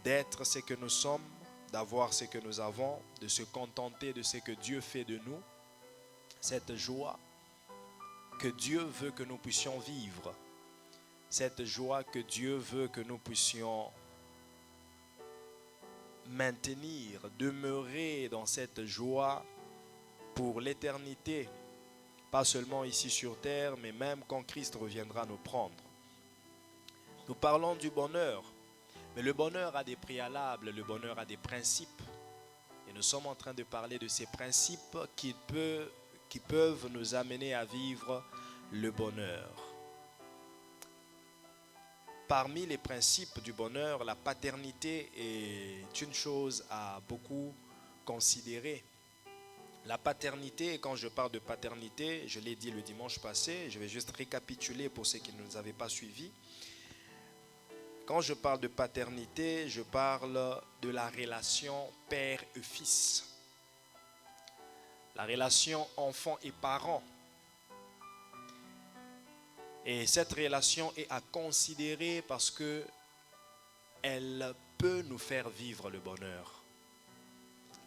d'être ce que nous sommes, d'avoir ce que nous avons, de se contenter de ce que Dieu fait de nous, cette joie que Dieu veut que nous puissions vivre, cette joie que Dieu veut que nous puissions maintenir, demeurer dans cette joie pour l'éternité, pas seulement ici sur terre, mais même quand Christ reviendra nous prendre. Nous parlons du bonheur, mais le bonheur a des préalables, le bonheur a des principes. Et nous sommes en train de parler de ces principes qui peuvent nous amener à vivre le bonheur. Parmi les principes du bonheur, la paternité est une chose à beaucoup considérer. La paternité, quand je parle de paternité, je l'ai dit le dimanche passé, je vais juste récapituler pour ceux qui ne nous avaient pas suivis. Quand je parle de paternité, je parle de la relation père et fils. La relation enfant et parent. Et cette relation est à considérer parce que elle peut nous faire vivre le bonheur.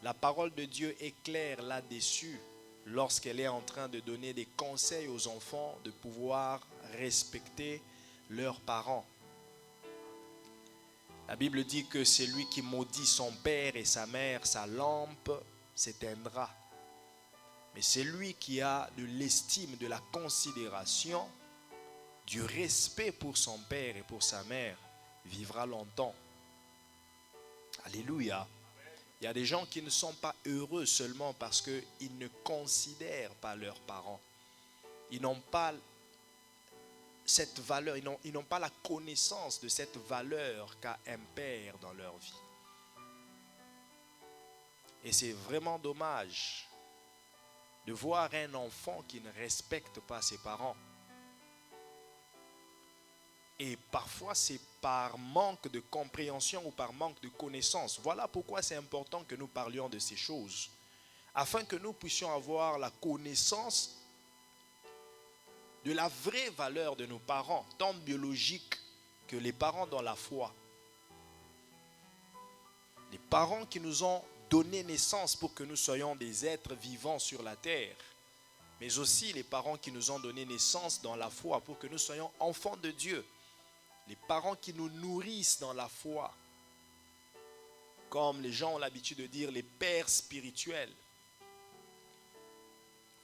La parole de Dieu est claire là-dessus lorsqu'elle est en train de donner des conseils aux enfants de pouvoir respecter leurs parents. La Bible dit que celui qui maudit son père et sa mère, sa lampe s'éteindra. Mais celui qui a de l'estime, de la considération, du respect pour son père et pour sa mère, vivra longtemps. Alléluia. Il y a des gens qui ne sont pas heureux seulement parce qu'ils ne considèrent pas leurs parents. Ils n'ont pas cette valeur, ils n'ont pas la connaissance de cette valeur qu'a un père dans leur vie. Et c'est vraiment dommage de voir un enfant qui ne respecte pas ses parents. Et parfois c'est par manque de compréhension ou par manque de connaissance. Voilà pourquoi c'est important que nous parlions de ces choses, afin que nous puissions avoir la connaissance de la vraie valeur de nos parents, tant biologiques que les parents dans la foi. Les parents qui nous ont donné naissance pour que nous soyons des êtres vivants sur la terre, mais aussi les parents qui nous ont donné naissance dans la foi pour que nous soyons enfants de Dieu. Les parents qui nous nourrissent dans la foi, comme les gens ont l'habitude de dire les pères spirituels,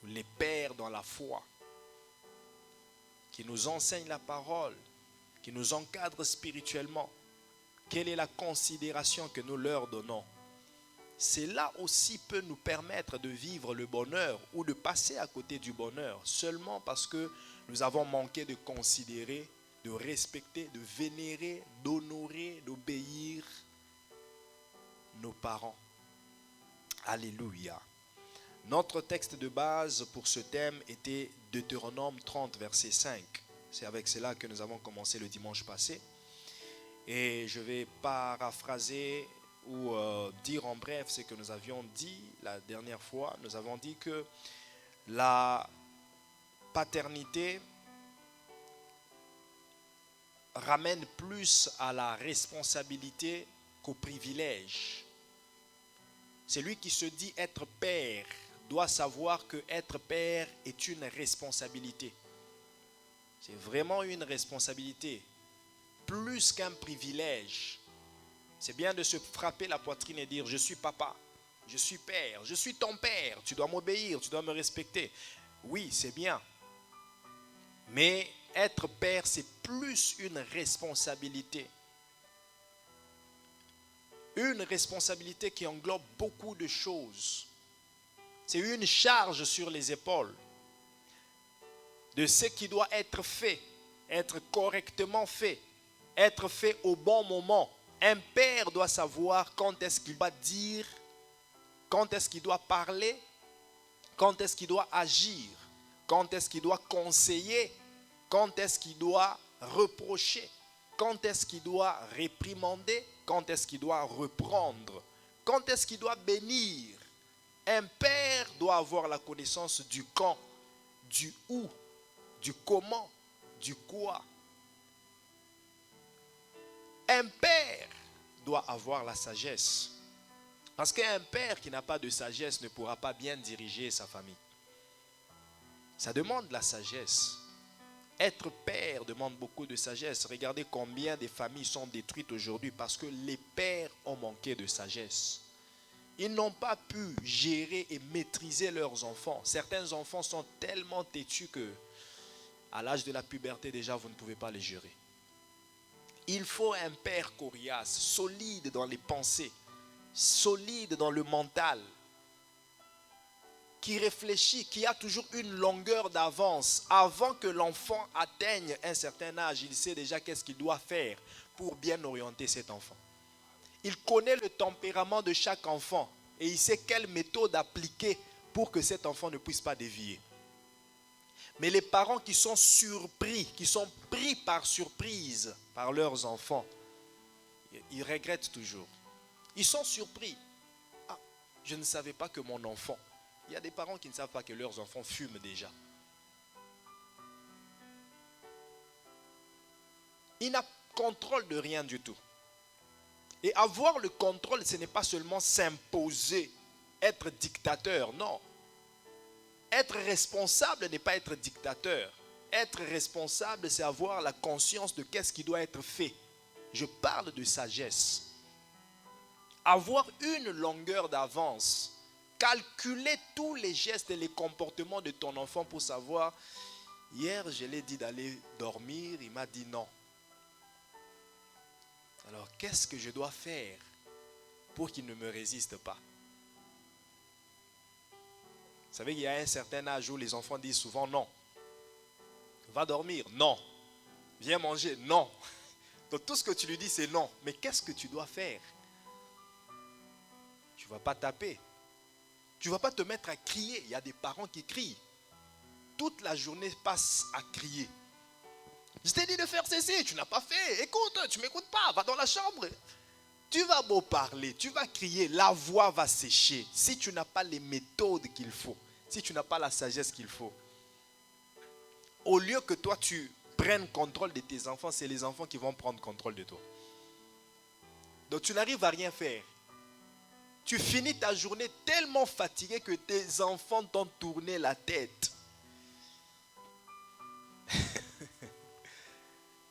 ou les pères dans la foi, qui nous enseignent la parole, qui nous encadrent spirituellement. Quelle est la considération que nous leur donnons? Cela aussi peut nous permettre de vivre le bonheur ou de passer à côté du bonheur seulement parce que nous avons manqué de considérer, de respecter, de vénérer, d'honorer, d'obéir nos parents. Alléluia. Notre texte de base pour ce thème était Deutéronome 30, verset 5. C'est avec cela que nous avons commencé le dimanche passé. Et je vais paraphraser ou dire en bref ce que nous avions dit la dernière fois. Nous avons dit que la paternité ramène plus à la responsabilité qu'au privilège. Celui qui se dit être père doit savoir que être père est une responsabilité. C'est vraiment une responsabilité, plus qu'un privilège. C'est bien de se frapper la poitrine et dire « Je suis papa, je suis père, je suis ton père, tu dois m'obéir, tu dois me respecter. » Oui, c'est bien. Mais être père, c'est plus une responsabilité. Une responsabilité qui englobe beaucoup de choses. C'est une charge sur les épaules de ce qui doit être fait, être correctement fait, être fait au bon moment. Un père doit savoir quand est-ce qu'il doit dire, quand est-ce qu'il doit parler, quand est-ce qu'il doit agir, quand est-ce qu'il doit conseiller, quand est-ce qu'il doit reprocher, quand est-ce qu'il doit réprimander, quand est-ce qu'il doit reprendre, quand est-ce qu'il doit bénir. Un père doit avoir la connaissance du quand, du où, du comment, du quoi. Un père doit avoir la sagesse. Parce qu'un père qui n'a pas de sagesse ne pourra pas bien diriger sa famille. Ça demande la sagesse. Être père demande beaucoup de sagesse. Regardez combien de familles sont détruites aujourd'hui parce que les pères ont manqué de sagesse. Ils n'ont pas pu gérer et maîtriser leurs enfants. Certains enfants sont tellement têtus que à l'âge de la puberté déjà vous ne pouvez pas les gérer. Il faut un père coriace, solide dans les pensées, solide dans le mental, qui réfléchit, qui a toujours une longueur d'avance. Avant que l'enfant atteigne un certain âge, il sait déjà qu'est-ce qu'il doit faire pour bien orienter cet enfant. Il connaît le tempérament de chaque enfant et il sait quelle méthode appliquer pour que cet enfant ne puisse pas dévier. Mais les parents qui sont surpris, qui sont pris par surprise par leurs enfants, ils regrettent toujours. Ils sont surpris. Ah, je ne savais pas que mon enfant... Il y a des parents qui ne savent pas que leurs enfants fument déjà. Ils n'ont contrôle de rien du tout. Et avoir le contrôle, ce n'est pas seulement s'imposer, être dictateur, non. Être responsable n'est pas être dictateur. Être responsable, c'est avoir la conscience de qu'est-ce qui doit être fait. Je parle de sagesse. Avoir une longueur d'avance. Calculer tous les gestes et les comportements de ton enfant pour savoir, hier je l'ai dit d'aller dormir, il m'a dit non. Alors qu'est-ce que je dois faire pour qu'il ne me résiste pas? Vous savez qu'il y a un certain âge où les enfants disent souvent non. Va dormir, non. Viens manger, non. Donc tout ce que tu lui dis c'est non. Mais qu'est-ce que tu dois faire? Tu ne vas pas taper. Tu ne vas pas te mettre à crier. Il y a des parents qui crient. Toute la journée passe à crier. Je t'ai dit de faire ceci, tu n'as pas fait. Écoute, tu ne m'écoutes pas, va dans la chambre. Tu vas beau parler, tu vas crier, la voix va sécher. Si tu n'as pas les méthodes qu'il faut, si tu n'as pas la sagesse qu'il faut. Au lieu que toi tu prennes contrôle de tes enfants, c'est les enfants qui vont prendre contrôle de toi. Donc tu n'arrives à rien faire. Tu finis ta journée tellement fatigué que tes enfants t'ont tourné la tête.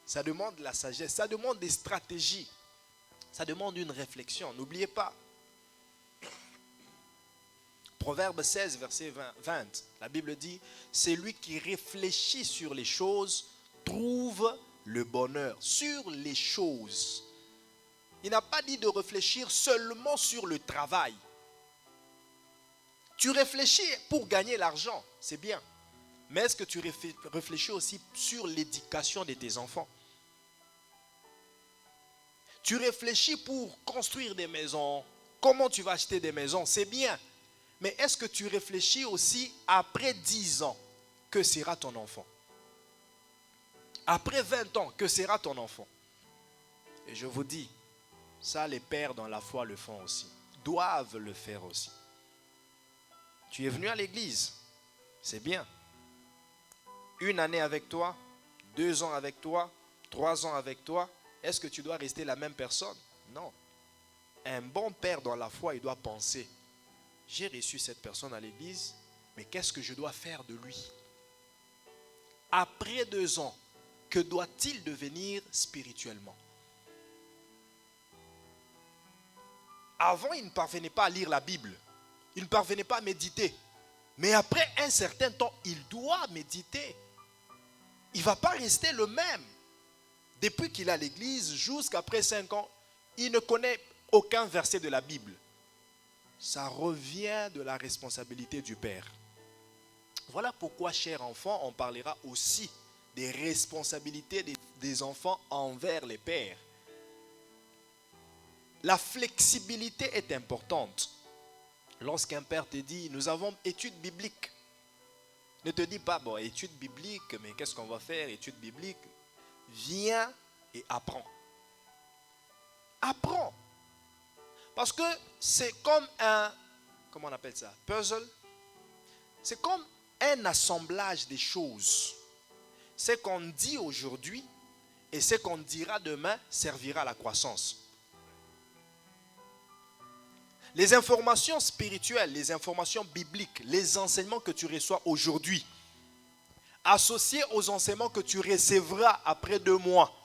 Ça demande la sagesse, ça demande des stratégies, ça demande une réflexion. N'oubliez pas, Proverbe 16, verset 20, la Bible dit, c'est lui qui réfléchit sur les choses, trouve le bonheur. Sur les choses. Il n'a pas dit de réfléchir seulement sur le travail. Tu réfléchis pour gagner l'argent, c'est bien. Mais est-ce que tu réfléchis aussi sur l'éducation de tes enfants? Tu réfléchis pour construire des maisons. Comment tu vas acheter des maisons? C'est bien. Mais est-ce que tu réfléchis aussi après 10 ans, que sera ton enfant? Après 20 ans, que sera ton enfant? Et je vous dis, ça les pères dans la foi le font aussi. Doivent le faire aussi. Tu es venu à l'église, c'est bien. 1 année avec toi, 2 ans avec toi, 3 ans avec toi. Est-ce que tu dois rester la même personne? Non. Un bon père dans la foi, il doit penser, j'ai reçu cette personne à l'église, mais qu'est-ce que je dois faire de lui? Après 2 ans, que doit-il devenir spirituellement? Avant, il ne parvenait pas à lire la Bible. Il ne parvenait pas à méditer. Mais après un certain temps, il doit méditer. Il ne va pas rester le même. Depuis qu'il est à l'église, jusqu'après 5 ans, il ne connaît aucun verset de la Bible. Ça revient de la responsabilité du père. Voilà pourquoi, chers enfants, on parlera aussi des responsabilités des enfants envers les pères. La flexibilité est importante. Lorsqu'un père te dit, nous avons études bibliques. Ne te dis pas, bon, études bibliques, mais qu'est-ce qu'on va faire, études bibliques? Viens et apprends. Apprends. Parce que c'est comme un, comment on appelle ça, puzzle. C'est comme un assemblage des choses. Ce qu'on dit aujourd'hui et ce qu'on dira demain servira à la croissance. Les informations spirituelles, les informations bibliques, les enseignements que tu reçois aujourd'hui, associés aux enseignements que tu recevras après 2 mois,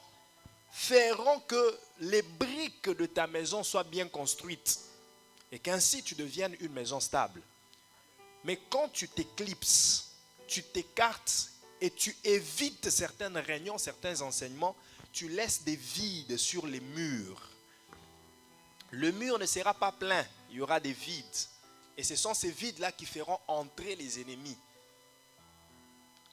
feront que les briques de ta maison soient bien construites et qu'ainsi tu deviennes une maison stable. Mais quand tu t'éclipses, tu t'écartes et tu évites certaines réunions, certains enseignements, tu laisses des vides sur les murs. Le mur ne sera pas plein, il y aura des vides. Et ce sont ces vides-là qui feront entrer les ennemis.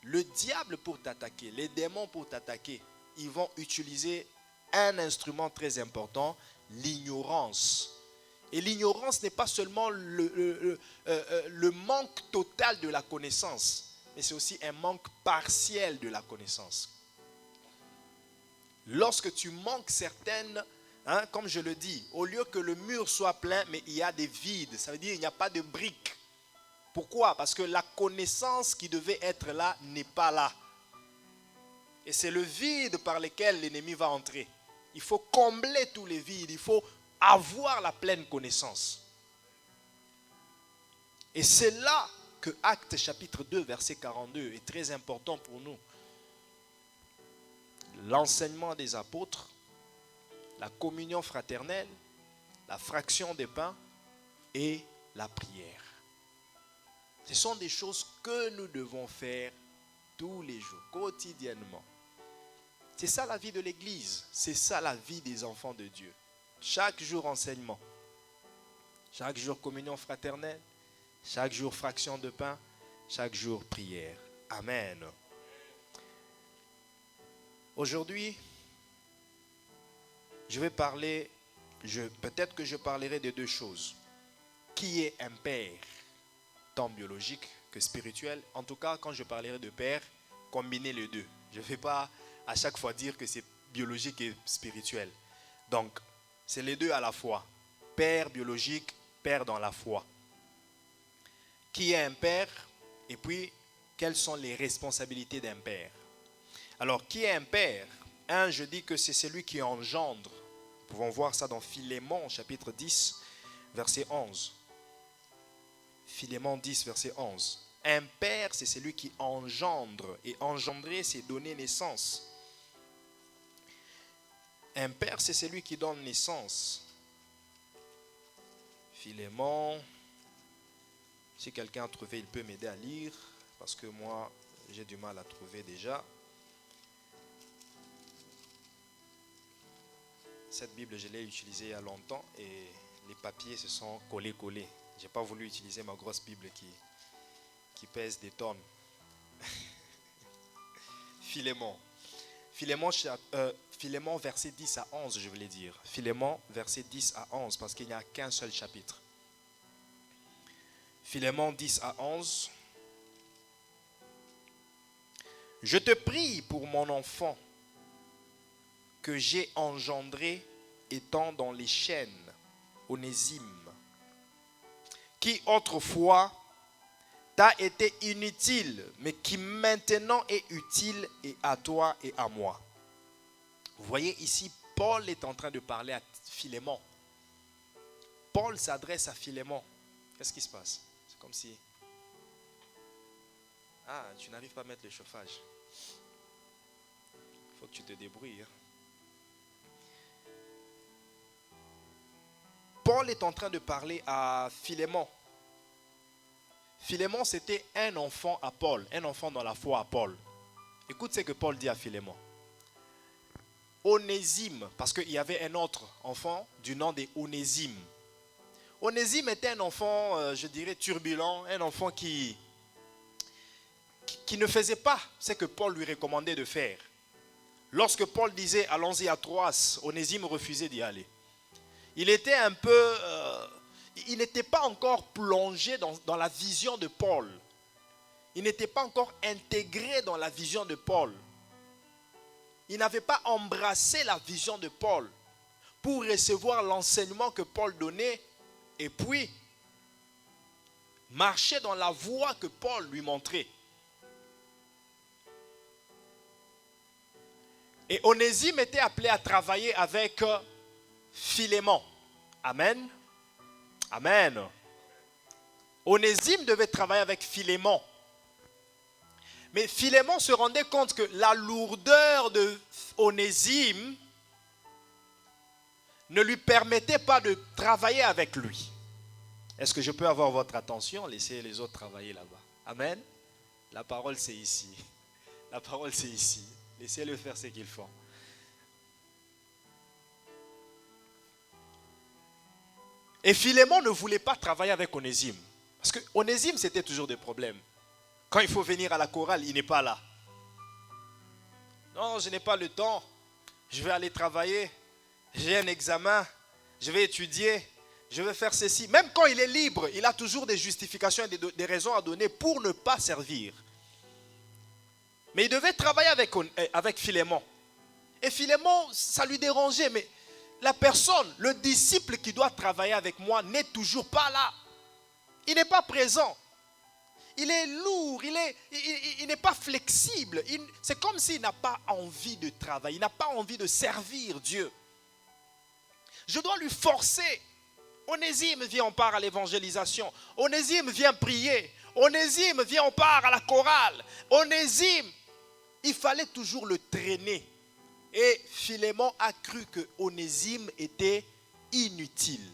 Le diable pour t'attaquer, les démons pour t'attaquer, ils vont utiliser un instrument très important, l'ignorance. Et l'ignorance n'est pas seulement le manque total de la connaissance, mais c'est aussi un manque partiel de la connaissance. Lorsque tu manques certaines, comme je le dis, au lieu que le mur soit plein, mais il y a des vides, ça veut dire qu'il n'y a pas de briques. Pourquoi? Parce que la connaissance qui devait être là n'est pas là. Et c'est le vide par lequel l'ennemi va entrer. Il faut combler tous les vides, il faut avoir la pleine connaissance. Et c'est là que Actes chapitre 2, verset 42 est très important pour nous. L'enseignement des apôtres, la communion fraternelle, la fraction des pains et la prière. Ce sont des choses que nous devons faire tous les jours, quotidiennement. C'est ça la vie de l'Église, c'est ça la vie des enfants de Dieu. Chaque jour enseignement, chaque jour communion fraternelle, chaque jour fraction de pain, chaque jour prière. Amen. Aujourd'hui, je vais parler, peut-être que je parlerai de 2 choses. Qui est un père, tant biologique que spirituel? En tout cas, quand je parlerai de père, combinez les 2. Je ne vais pas à chaque fois dire que c'est biologique et spirituel. Donc, c'est les 2 à la fois. Père biologique, père dans la foi. Qui est un père? Et puis, quelles sont les responsabilités d'un père? Alors, qui est un père? Je dis que c'est celui qui engendre. Nous pouvons voir ça dans Philémon, chapitre 10, verset 11. Philémon 10, verset 11. Un père, c'est celui qui engendre. Et engendrer, c'est donner naissance. Un père, c'est celui qui donne naissance. Philémon. Si quelqu'un a trouvé, il peut m'aider à lire. Parce que moi, j'ai du mal à trouver déjà. Cette Bible, je l'ai utilisée il y a longtemps et les papiers se sont collés. Je n'ai pas voulu utiliser ma grosse Bible qui pèse des tonnes. Philémon. Philémon, verset 10 à 11, je voulais dire. Philémon, verset 10 à 11, parce qu'il n'y a qu'un seul chapitre. Philémon 10 à 11. Je te prie pour mon enfant que j'ai engendré étant dans les chaînes, Onésime, qui autrefois t'a été inutile, mais qui maintenant est utile et à toi et à moi. Vous voyez ici, Paul est en train de parler à Philémon. Paul s'adresse à Philémon. Qu'est-ce qui se passe? C'est comme si... Ah, tu n'arrives pas à mettre le chauffage. Il faut que tu te débrouilles. Paul est en train de parler à Philémon. Philémon, c'était un enfant à Paul, un enfant dans la foi à Paul. Écoute ce que Paul dit à Philémon. Onésime, parce qu'il y avait un autre enfant du nom de Onésime. Onésime était un enfant, je dirais, turbulent, un enfant qui ne faisait pas ce que Paul lui recommandait de faire. Lorsque Paul disait « allons-y à Troas », Onésime refusait d'y aller. Il était un peu... il n'était pas encore plongé dans la vision de Paul. Il n'était pas encore intégré dans la vision de Paul. Il n'avait pas embrassé la vision de Paul pour recevoir l'enseignement que Paul donnait et puis marcher dans la voie que Paul lui montrait. Et Onésime était appelé à travailler avec Philémon. Amen. Amen. Onésime devait travailler avec Philémon. Mais Philémon se rendait compte que la lourdeur de Onésime ne lui permettait pas de travailler avec lui. Est-ce que je peux avoir votre attention? Laissez les autres travailler là-bas. Amen. La parole, c'est ici. La parole, c'est ici. Laissez-le faire ce qu'ils font. Et Philémon ne voulait pas travailler avec Onésime. Parce que Onésime, c'était toujours des problèmes. Quand il faut venir à la chorale, il n'est pas là. Non, je n'ai pas le temps. Je vais aller travailler. J'ai un examen. Je vais étudier. Je vais faire ceci. Même quand il est libre, il a toujours des justifications et des raisons à donner pour ne pas servir. Mais il devait travailler avec Philémon. Et Philémon, ça lui dérangeait. Mais la personne, le disciple qui doit travailler avec moi n'est toujours pas là. Il n'est pas présent. Il est lourd, il n'est pas flexible. C'est comme s'il n'a pas envie de travailler, il n'a pas envie de servir Dieu. Je dois lui forcer. Onésime, viens, on part à l'évangélisation. Onésime, viens prier. Onésime, viens, on part à la chorale. Onésime, il fallait toujours le traîner. Et Philémon a cru que Onésime était inutile.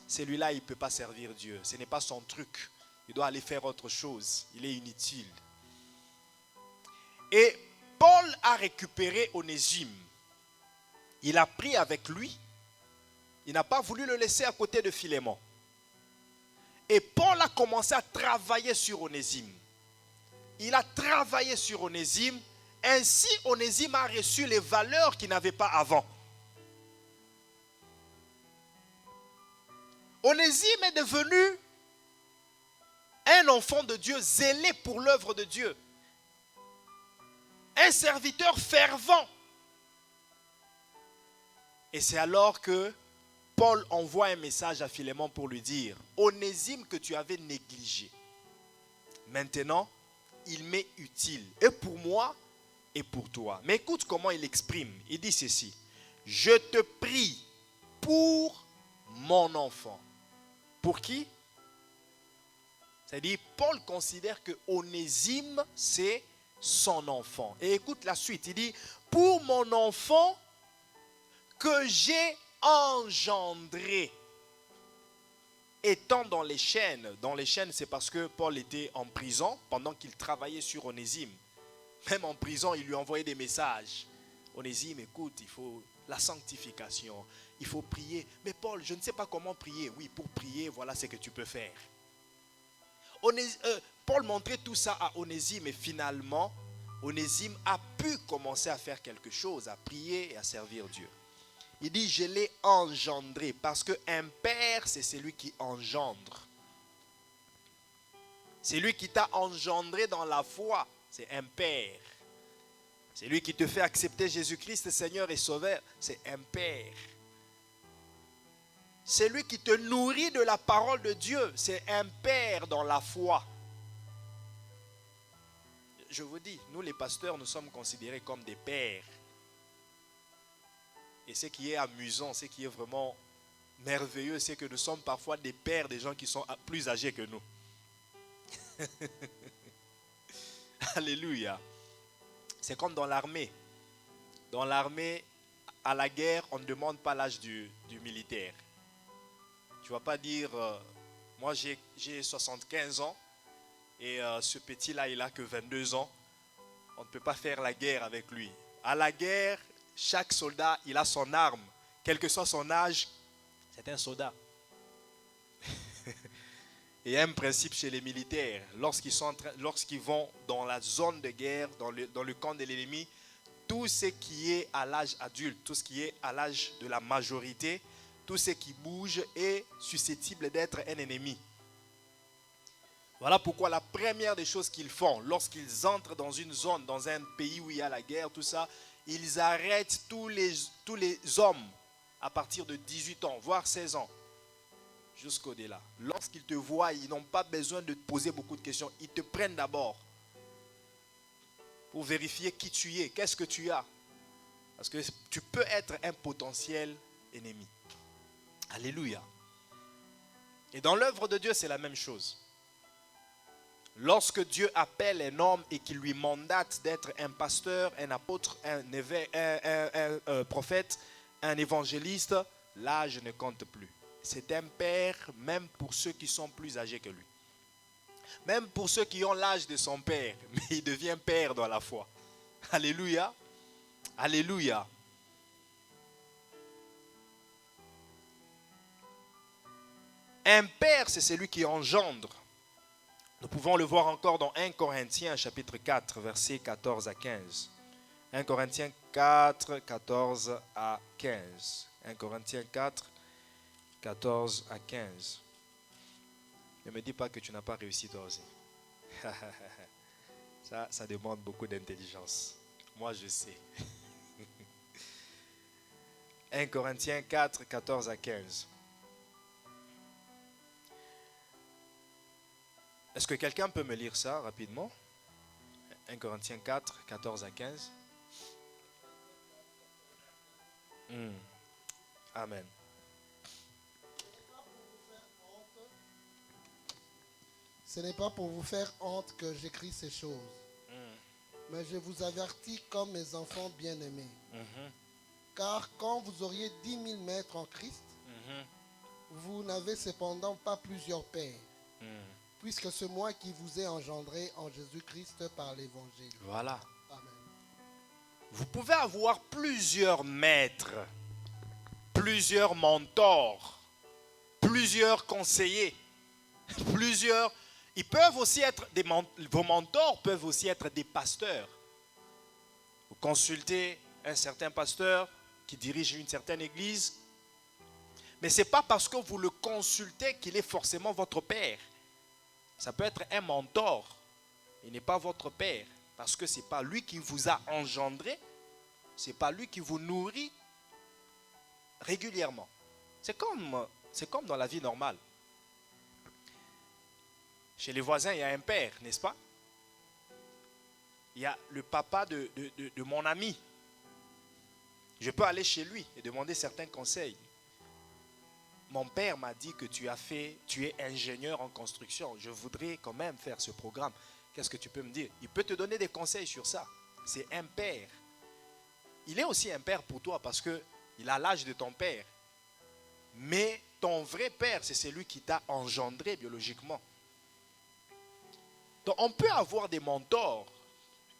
Celui-là, il ne peut pas servir Dieu. Ce n'est pas son truc. Il doit aller faire autre chose. Il est inutile. Et Paul a récupéré Onésime. Il a pris avec lui. Il n'a pas voulu le laisser à côté de Philémon. Et Paul a commencé à travailler sur Onésime. Il a travaillé sur Onésime. Ainsi, Onésime a reçu les valeurs qu'il n'avait pas avant. Onésime est devenu un enfant de Dieu zélé pour l'œuvre de Dieu. Un serviteur fervent. Et c'est alors que Paul envoie un message à Philémon pour lui dire: Onésime que tu avais négligé, maintenant il m'est utile, et pour moi et pour toi. Mais écoute comment il exprime. Il dit ceci: je te prie pour mon enfant. Pour qui? C'est-à-dire, Paul considère que Onésime, c'est son enfant. Et écoute la suite, il dit: pour mon enfant que j'ai engendré, étant dans les chaînes. Dans les chaînes, c'est parce que Paul était en prison pendant qu'il travaillait sur Onésime. Même en prison, il lui envoyait des messages. Onésime, écoute, il faut la sanctification, il faut prier. Mais Paul, je ne sais pas comment prier. Oui, pour prier, voilà ce que tu peux faire. Paul montrait tout ça à Onésime et finalement, Onésime a pu commencer à faire quelque chose, à prier et à servir Dieu. Il dit: je l'ai engendré, parce qu'un père, c'est celui qui engendre. C'est lui qui t'a engendré dans la foi, c'est un père. C'est lui qui te fait accepter Jésus-Christ, Seigneur et Sauveur, c'est un père. C'est lui qui te nourrit de la parole de Dieu, c'est un père dans la foi. Je vous dis, nous les pasteurs, nous sommes considérés comme des pères. Et ce qui est amusant, ce qui est vraiment merveilleux, c'est que nous sommes parfois des pères des gens qui sont plus âgés que nous. Alléluia. C'est comme dans l'armée. Dans l'armée, à la guerre, on ne demande pas l'âge du militaire. Tu ne vas pas dire, moi j'ai 75 ans et ce petit-là, il n'a que 22 ans. On ne peut pas faire la guerre avec lui. À la guerre, chaque soldat, il a son arme. Quel que soit son âge, c'est un soldat. Et il y a un principe chez les militaires. Lorsqu'ils vont dans la zone de guerre, dans le camp de l'ennemi, tout ce qui est à l'âge adulte, tout ce qui est à l'âge de la majorité, tout ce qui bouge est susceptible d'être un ennemi. Voilà pourquoi la première des choses qu'ils font, lorsqu'ils entrent dans une zone, dans un pays où il y a la guerre, tout ça, ils arrêtent tous les hommes à partir de 18 ans, voire 16 ans, jusqu'au-delà. Lorsqu'ils te voient, ils n'ont pas besoin de te poser beaucoup de questions. Ils te prennent d'abord pour vérifier qui tu es, qu'est-ce que tu as. Parce que tu peux être un potentiel ennemi. Alléluia. Et dans l'œuvre de Dieu, c'est la même chose. Lorsque Dieu appelle un homme et qu'il lui mandate d'être un pasteur, un apôtre, un prophète, un évangéliste, l'âge ne compte plus. C'est un père même pour ceux qui sont plus âgés que lui. Même pour ceux qui ont l'âge de son père, mais il devient père dans la foi. Alléluia. Alléluia. Un père, c'est celui qui engendre. Nous pouvons le voir encore dans 1 Corinthiens chapitre 4, versets 14 à 15. 1 Corinthiens 4, 14 à 15. 1 Corinthiens 4, 14 à 15. Ne me dis pas que tu n'as pas réussi toi aussi. Ça demande beaucoup d'intelligence. Moi, je sais. 1 Corinthiens 4, 14 à 15. Est-ce que quelqu'un peut me lire ça rapidement? 1 Corinthiens 4, 14 à 15. Amen. Ce n'est pas pour vous faire honte que j'écris ces choses, mais je vous avertis comme mes enfants bien-aimés. Car quand vous auriez 10 000 maîtres en Christ, vous n'avez cependant pas plusieurs pères, puisque c'est moi qui vous ai engendré en Jésus-Christ par l'Évangile. Voilà. Amen. Vous pouvez avoir plusieurs maîtres, plusieurs mentors, plusieurs conseillers, plusieurs. Ils peuvent aussi être vos mentors peuvent aussi être des pasteurs. Vous consultez un certain pasteur qui dirige une certaine église, mais ce n'est pas parce que vous le consultez qu'il est forcément votre père. Ça peut être un mentor, il n'est pas votre père, parce que ce n'est pas lui qui vous a engendré, ce n'est pas lui qui vous nourrit régulièrement. C'est comme dans la vie normale. Chez les voisins, il y a un père, n'est-ce pas? Il y a le papa de mon ami. Je peux aller chez lui et demander certains conseils. Mon père m'a dit que tu es ingénieur en construction. Je voudrais quand même faire ce programme. Qu'est-ce que tu peux me dire? Il peut te donner des conseils sur ça. C'est un père. Il est aussi un père pour toi parce qu'il a l'âge de ton père. Mais ton vrai père, c'est celui qui t'a engendré biologiquement. Donc on peut avoir des mentors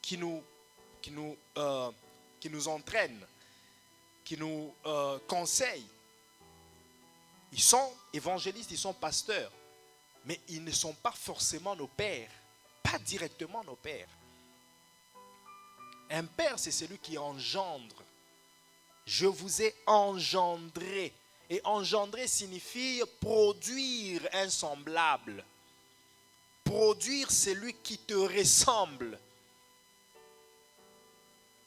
qui nous entraînent, qui nous conseillent. Ils sont évangélistes, ils sont pasteurs, mais ils ne sont pas forcément nos pères, pas directement nos pères. Un père, c'est celui qui engendre. Je vous ai engendré. Et engendrer signifie produire un semblable. Produire celui qui te ressemble.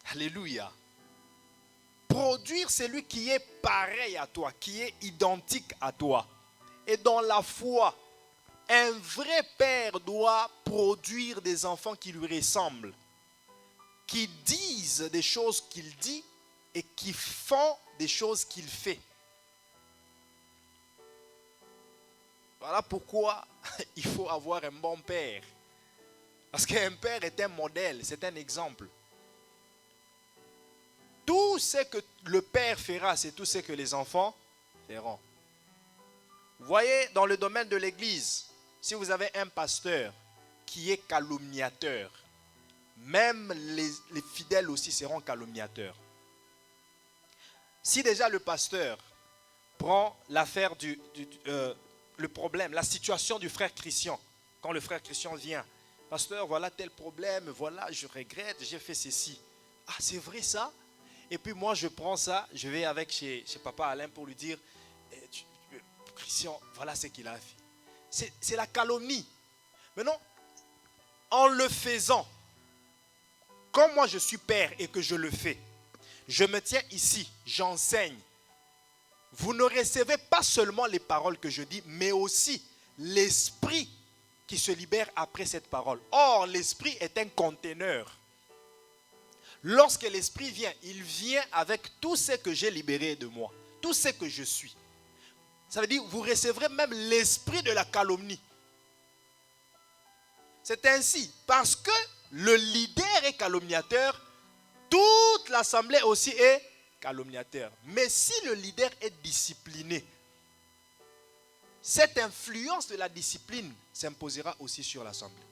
Alléluia. Produire celui qui est pareil à toi, qui est identique à toi. Et dans la foi, un vrai père doit produire des enfants qui lui ressemblent, qui disent des choses qu'il dit et qui font des choses qu'il fait. Voilà pourquoi il faut avoir un bon père. Parce qu'un père est un modèle, c'est un exemple. Tout ce que le père fera, c'est tout ce que les enfants feront. Vous voyez, dans le domaine de l'église, si vous avez un pasteur qui est calomniateur, même les fidèles aussi seront calomniateurs. Si déjà le pasteur prend l'affaire le problème, la situation du frère Christian, quand le frère Christian vient, pasteur, voilà tel problème, voilà, je regrette, j'ai fait ceci. Ah, c'est vrai ça? Et puis moi, je prends ça, je vais avec chez papa Alain pour lui dire, Christian, voilà ce qu'il a fait. C'est la calomnie. Maintenant, en le faisant, comme moi je suis père et que je le fais, je me tiens ici, j'enseigne. Vous ne recevez pas seulement les paroles que je dis, mais aussi l'esprit qui se libère après cette parole. Or, l'esprit est un conteneur. Lorsque l'esprit vient, il vient avec tout ce que j'ai libéré de moi, tout ce que je suis. Ça veut dire vous recevrez même l'esprit de la calomnie. C'est ainsi, parce que le leader est calomniateur, toute l'assemblée aussi est calomniateur. Mais si le leader est discipliné, cette influence de la discipline s'imposera aussi sur l'assemblée.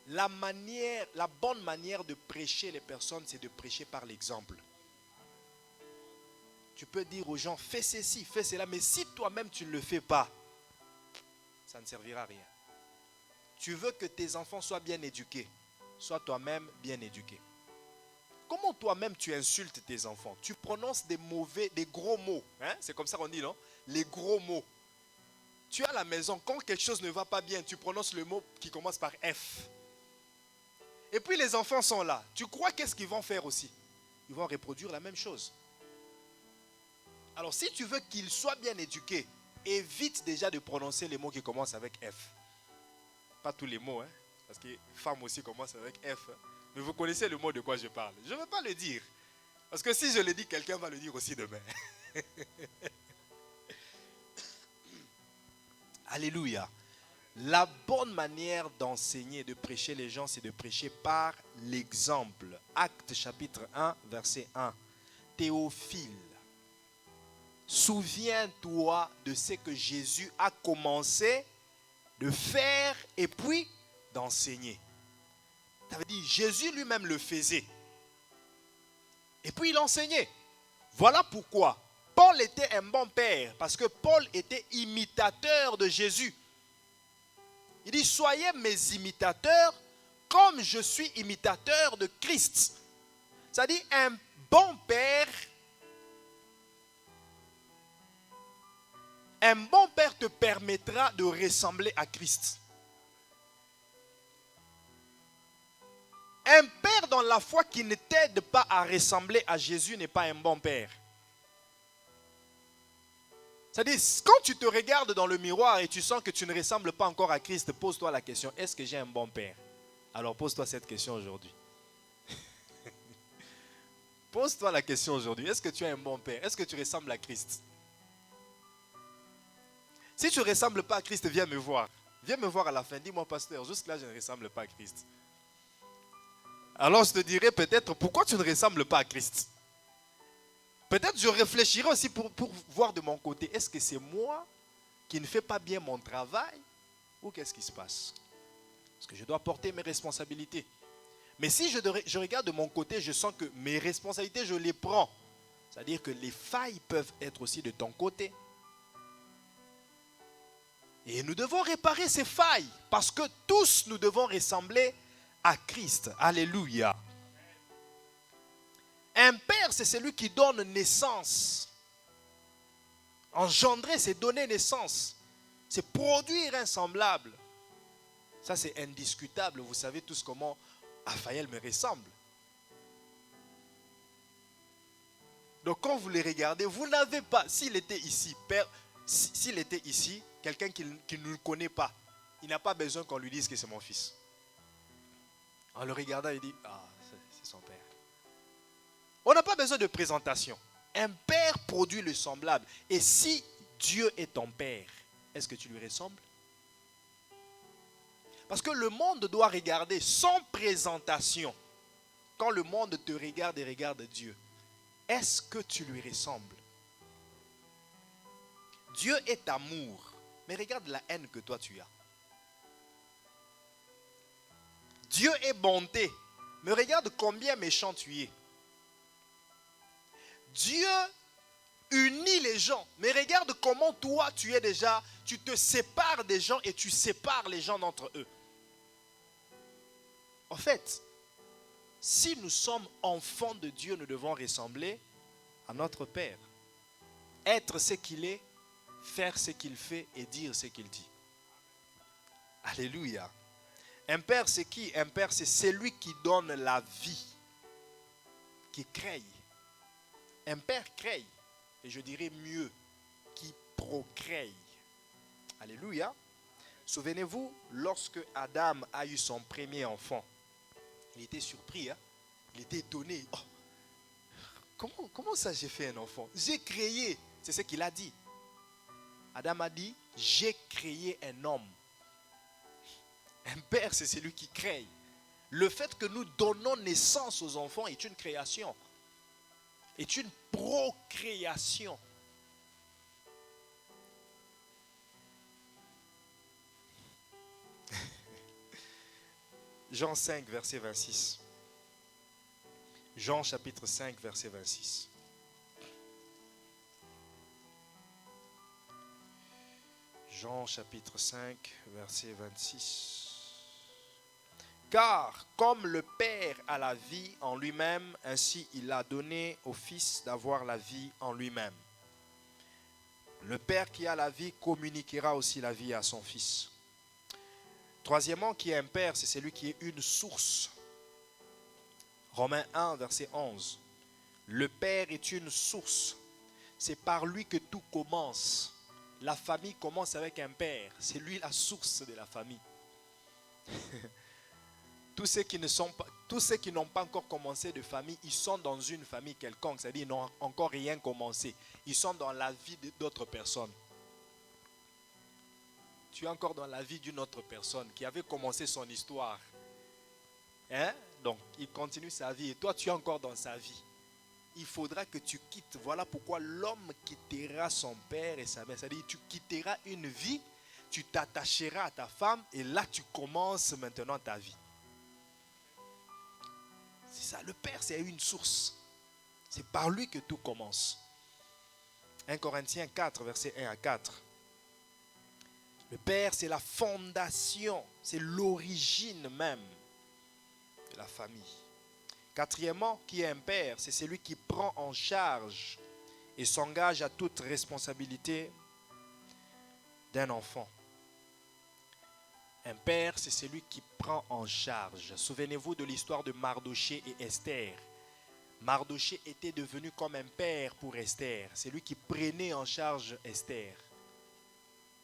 La bonne manière de prêcher les personnes, c'est de prêcher par l'exemple. Tu peux dire aux gens, fais ceci, fais cela, mais si toi-même tu ne le fais pas, ça ne servira à rien. Tu veux que tes enfants soient bien éduqués, sois toi-même bien éduqué. Comment toi-même tu insultes tes enfants? Tu prononces des gros mots. Hein? C'est comme ça qu'on dit, non? Les gros mots. Tu es à la maison, quand quelque chose ne va pas bien, tu prononces le mot qui commence par F. Et puis les enfants sont là. Tu crois qu'est-ce qu'ils vont faire aussi? Ils vont reproduire la même chose. Alors si tu veux qu'ils soient bien éduqués, évite déjà de prononcer les mots qui commencent avec F. Pas tous les mots, hein? Parce que femme aussi commence avec F. Hein? Mais vous connaissez le mot de quoi je parle. Je ne veux pas le dire. Parce que si je le dis, quelqu'un va le dire aussi demain. Alléluia. La bonne manière d'enseigner, de prêcher les gens, c'est de prêcher par l'exemple. Actes chapitre 1, verset 1. Théophile, souviens-toi de ce que Jésus a commencé de faire et puis d'enseigner. Ça veut dire Jésus lui-même le faisait. Et puis il enseignait. Voilà pourquoi Paul était un bon père. Parce que Paul était imitateur de Jésus. Il dit, soyez mes imitateurs comme je suis imitateur de Christ. C'est-à-dire un bon père. Un bon père te permettra de ressembler à Christ. Un père dans la foi qui ne t'aide pas à ressembler à Jésus n'est pas un bon père. C'est-à-dire, quand tu te regardes dans le miroir et tu sens que tu ne ressembles pas encore à Christ, pose-toi la question, est-ce que j'ai un bon père? Alors pose-toi cette question aujourd'hui. Pose-toi la question aujourd'hui, est-ce que tu es un bon père? Est-ce que tu ressembles à Christ? Si tu ne ressembles pas à Christ, viens me voir. Viens me voir à la fin, dis-moi pasteur, jusque-là je ne ressemble pas à Christ. Alors je te dirai peut-être pourquoi tu ne ressembles pas à Christ. Peut-être je réfléchirai aussi pour voir de mon côté, est-ce que c'est moi qui ne fais pas bien mon travail ou qu'est-ce qui se passe? Parce que je dois porter mes responsabilités. Mais si je regarde de mon côté, je sens que mes responsabilités, je les prends. C'est-à-dire que les failles peuvent être aussi de ton côté. Et nous devons réparer ces failles parce que tous nous devons ressembler à Christ. Alléluia. Un père, c'est celui qui donne naissance. Engendrer, c'est donner naissance. C'est produire un semblable. Ça, c'est indiscutable. Vous savez tous comment Raphaël me ressemble. Donc, quand vous les regardez, vous n'avez pas, s'il était ici, s'il était ici, quelqu'un qui ne le connaît pas, il n'a pas besoin qu'on lui dise que c'est mon fils. En le regardant, il dit, ah, c'est son père. On n'a pas besoin de présentation. Un père produit le semblable. Et si Dieu est ton père, est-ce que tu lui ressembles? Parce que le monde doit regarder sans présentation. Quand le monde te regarde et regarde Dieu, est-ce que tu lui ressembles? Dieu est amour. Mais regarde la haine que toi tu as. Dieu est bonté. Mais regarde combien méchant tu es. Dieu unit les gens. Mais regarde comment toi tu es déjà. Tu te sépares des gens et tu sépares les gens d'entre eux. En fait, si nous sommes enfants de Dieu, nous devons ressembler à notre Père. Être ce qu'il est, faire ce qu'il fait et dire ce qu'il dit. Alléluia. Un père, c'est qui? Un père, c'est celui qui donne la vie, qui crée. Un père crée, et je dirais mieux, qui procrée. Alléluia. Souvenez-vous, lorsque Adam a eu son premier enfant, il était surpris, hein? Il était étonné. Oh, comment ça j'ai fait un enfant? J'ai créé. C'est ce qu'il a dit. Adam a dit, j'ai créé un homme. Un père, c'est celui qui crée. Le fait que nous donnons naissance aux enfants est une création. Est une procréation. Jean 5, verset 26. Jean chapitre 5, verset 26. Jean chapitre 5, verset 26. Car comme le Père a la vie en lui-même, ainsi il a donné au Fils d'avoir la vie en lui-même. Le Père qui a la vie communiquera aussi la vie à son Fils. Troisièmement, qui est un Père, c'est celui qui est une source. Romains 1, verset 11. Le Père est une source. C'est par lui que tout commence. La famille commence avec un Père. C'est lui la source de la famille. Tous ceux qui n'ont pas encore commencé de famille, ils sont dans une famille quelconque. C'est-à-dire qu'ils n'ont encore rien commencé. Ils sont dans la vie d'autres personnes. Tu es encore dans la vie d'une autre personne qui avait commencé son histoire. Donc, il continue sa vie et toi, tu es encore dans sa vie. Il faudra que tu quittes. Voilà pourquoi l'homme quittera son père et sa mère. C'est-à-dire, tu quitteras une vie, tu t'attacheras à ta femme et là, tu commences maintenant ta vie. C'est ça, le Père, c'est une source. C'est par lui que tout commence. 1 Corinthiens 4, verset 1 à 4. Le Père, c'est la fondation, c'est l'origine même de la famille. Quatrièmement, qui est un père, c'est celui qui prend en charge et s'engage à toute responsabilité d'un enfant. Un père, c'est celui qui prend en charge. Souvenez-vous de l'histoire de Mardoché et Esther. Mardoché était devenu comme un père pour Esther. C'est lui qui prenait en charge Esther.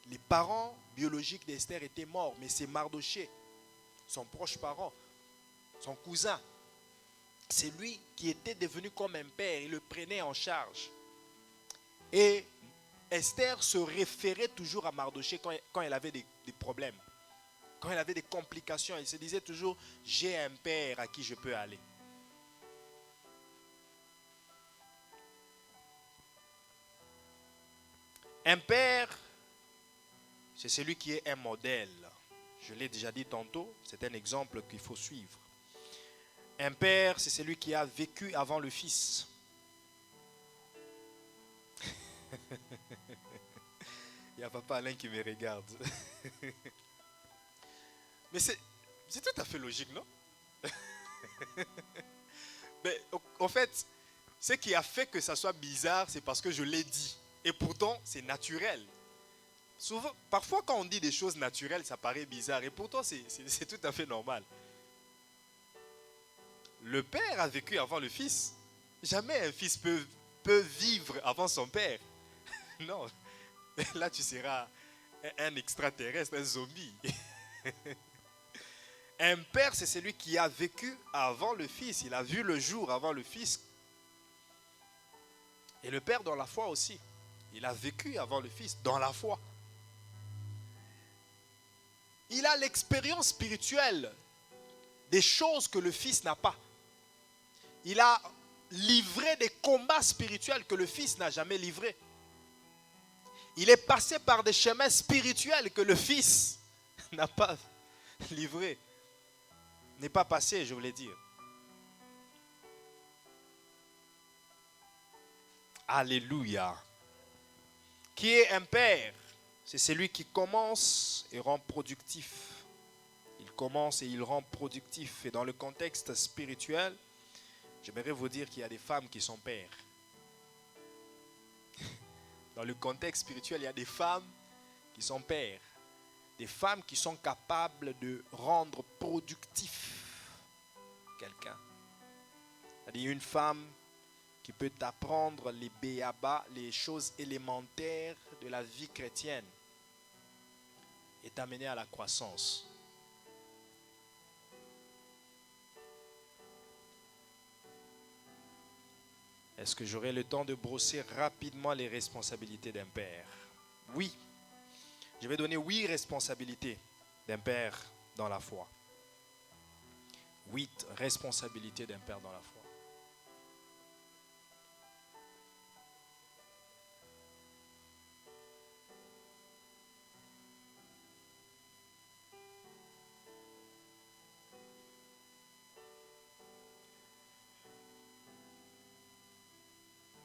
Les parents biologiques d'Esther étaient morts, mais c'est Mardoché, son proche parent, son cousin. C'est lui qui était devenu comme un père, il le prenait en charge. Et Esther se référait toujours à Mardoché quand elle avait des problèmes, quand elle avait des complications. Elle se disait toujours, j'ai un père à qui je peux aller. Un père, c'est celui qui est un modèle. Je l'ai déjà dit tantôt, c'est un exemple qu'il faut suivre. Un père, c'est celui qui a vécu avant le fils. Il y a papa Alain qui me regarde. Mais c'est tout à fait logique, non? Mais en fait, ce qui a fait que ça soit bizarre, c'est parce que je l'ai dit. Et pourtant, c'est naturel. Souvent, parfois, quand on dit des choses naturelles, ça paraît bizarre. Et pourtant, c'est tout à fait normal. Le père a vécu avant le fils. Jamais un fils peut vivre avant son père. Non. Là, tu seras un extraterrestre, un zombie. Un père, c'est celui qui a vécu avant le fils. Il a vu le jour avant le fils. Et le père dans la foi aussi. Il a vécu avant le fils dans la foi. Il a l'expérience spirituelle des choses que le fils n'a pas. Il a livré des combats spirituels que le fils n'a jamais livrés. Il est passé par des chemins spirituels que le fils n'a pas livrés. N'est pas passé, je voulais dire. Alléluia. Qui est un père? C'est celui qui commence et rend productif. Il commence et il rend productif. Et dans le contexte spirituel, j'aimerais vous dire qu'il y a des femmes qui sont pères. Dans le contexte spirituel, il y a des femmes qui sont pères. Des femmes qui sont capables de rendre productif quelqu'un. C'est-à-dire une femme qui peut t'apprendre les béabas, les choses élémentaires de la vie chrétienne et t'amener à la croissance. Est-ce que j'aurai le temps de brosser rapidement les responsabilités d'un père? Oui. Je vais donner 8 responsabilités d'un père dans la foi. 8 responsabilités d'un père dans la foi.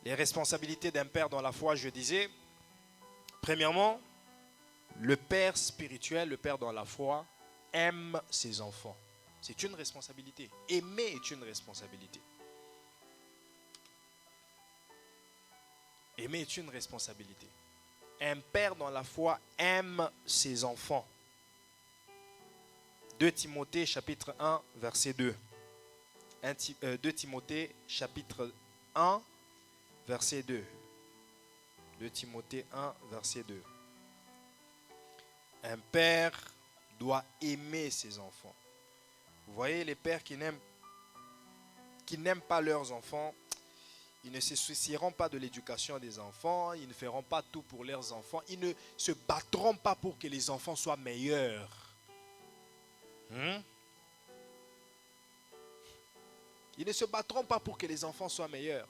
Les responsabilités d'un père dans la foi, je disais, premièrement, le père spirituel, le père dans la foi, aime ses enfants. C'est une responsabilité. Aimer est une responsabilité. Aimer est une responsabilité. Un père dans la foi aime ses enfants. 2 Timothée chapitre 1 verset 2. 2 Timothée chapitre 1 verset 2. 2 Timothée 1 verset 2. Un père doit aimer ses enfants. Vous voyez les pères qui n'aiment pas leurs enfants, ils ne se soucieront pas de l'éducation des enfants, ils ne feront pas tout pour leurs enfants, ils ne se battront pas pour que les enfants soient meilleurs. Ils ne se battront pas pour que les enfants soient meilleurs.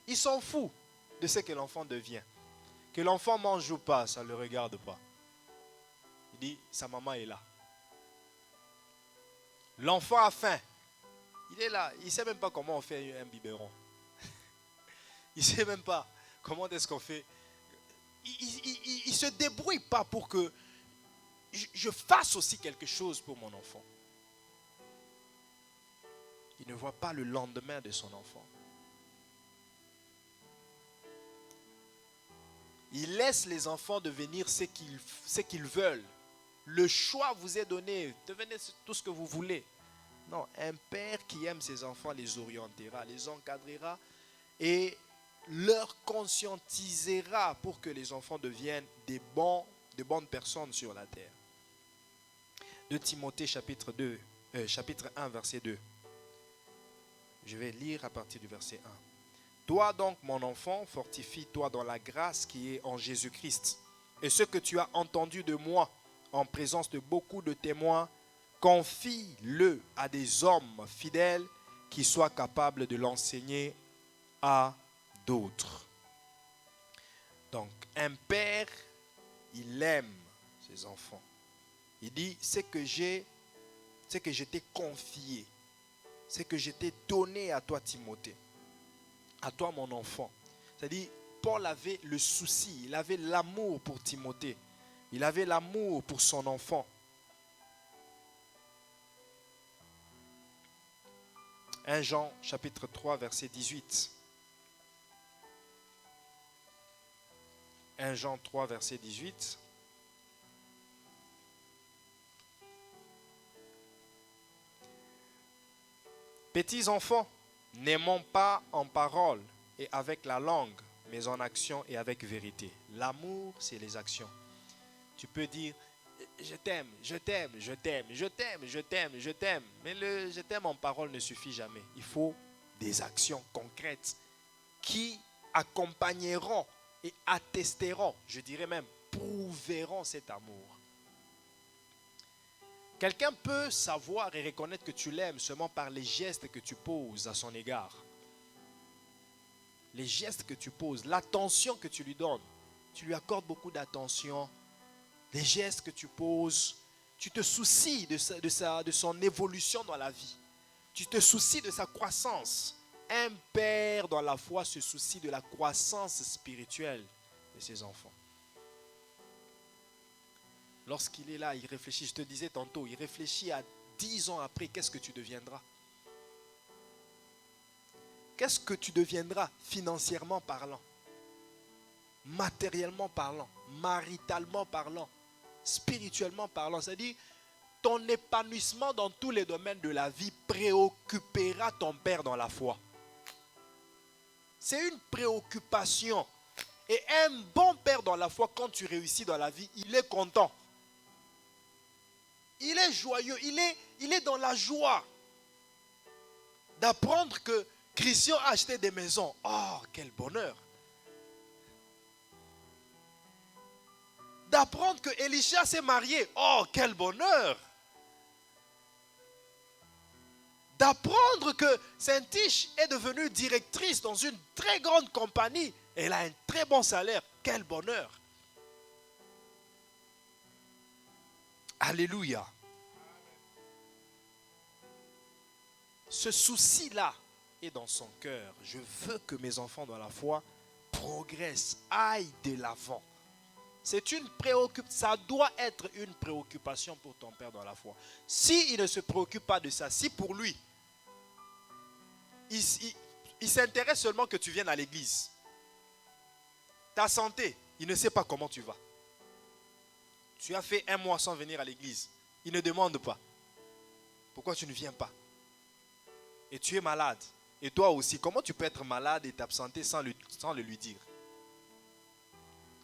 Ils s'en foutent de ce que l'enfant devient. Que l'enfant mange ou pas, ça ne le regarde pas. Il dit, sa maman est là. L'enfant a faim. Il est là. Il ne sait même pas comment on fait un biberon. Il ne sait même pas comment est-ce qu'on fait. Il ne se débrouille pas pour que je fasse aussi quelque chose pour mon enfant. Il ne voit pas le lendemain de son enfant. Il laisse les enfants devenir ce qu'ils veulent. Le choix vous est donné. Devenez tout ce que vous voulez. Non, un père qui aime ses enfants les orientera, les encadrera et leur conscientisera pour que les enfants deviennent de bonnes personnes sur la terre. 2 Timothée chapitre 1 verset 2. Je vais lire à partir du verset 1. Toi donc, mon enfant, fortifie-toi dans la grâce qui est en Jésus-Christ. Et ce que tu as entendu de moi en présence de beaucoup de témoins, confie-le à des hommes fidèles qui soient capables de l'enseigner à d'autres. Donc, un père, il aime ses enfants. Il dit, ce que je t'ai confié, ce que je t'ai donné à toi, Timothée, à toi, mon enfant. C'est-à-dire, Paul avait le souci, il avait l'amour pour Timothée. Il avait l'amour pour son enfant. 1 Jean chapitre 3 verset 18. 1 Jean 3 verset 18. Petits enfants, n'aimons pas en parole et avec la langue, mais en action et avec vérité. L'amour, c'est les actions. Tu peux dire, je t'aime, je t'aime, je t'aime, je t'aime, je t'aime, je t'aime. Mais le je t'aime en parole ne suffit jamais. Il faut des actions concrètes qui accompagneront et attesteront, je dirais même, prouveront cet amour. Quelqu'un peut savoir et reconnaître que tu l'aimes seulement par les gestes que tu poses à son égard. Les gestes que tu poses, l'attention que tu lui donnes. Tu lui accordes beaucoup d'attention. Les gestes que tu poses, tu te soucies de son évolution dans la vie. Tu te soucies de sa croissance. Un père dans la foi se soucie de la croissance spirituelle de ses enfants. Lorsqu'il est là, il réfléchit, je te disais tantôt, il réfléchit à 10 ans après, qu'est-ce que tu deviendras? Qu'est-ce que tu deviendras financièrement parlant, matériellement parlant, maritalement parlant, spirituellement parlant? C'est-à-dire, ton épanouissement dans tous les domaines de la vie préoccupera ton père dans la foi. C'est une préoccupation. Et un bon père dans la foi, quand tu réussis dans la vie, il est content. Il est joyeux, il est dans la joie d'apprendre que Christian a acheté des maisons. Oh, quel bonheur. D'apprendre que Elisha s'est marié. Oh, quel bonheur. D'apprendre que Saint-Tiche est devenue directrice dans une très grande compagnie. Elle a un très bon salaire. Quel bonheur. Alléluia. Ce souci-là est dans son cœur. Je veux que mes enfants dans la foi progressent, aillent de l'avant. C'est une préoccupation, ça doit être une préoccupation pour ton père dans la foi. S'il ne se préoccupe pas de ça, si pour lui, il s'intéresse seulement que tu viennes à l'église, ta santé, il ne sait pas comment tu vas. Tu as fait 1 mois sans venir à l'église. Il ne demande pas. Pourquoi tu ne viens pas? Et tu es malade. Et toi aussi, comment tu peux être malade et t'absenter sans le lui dire?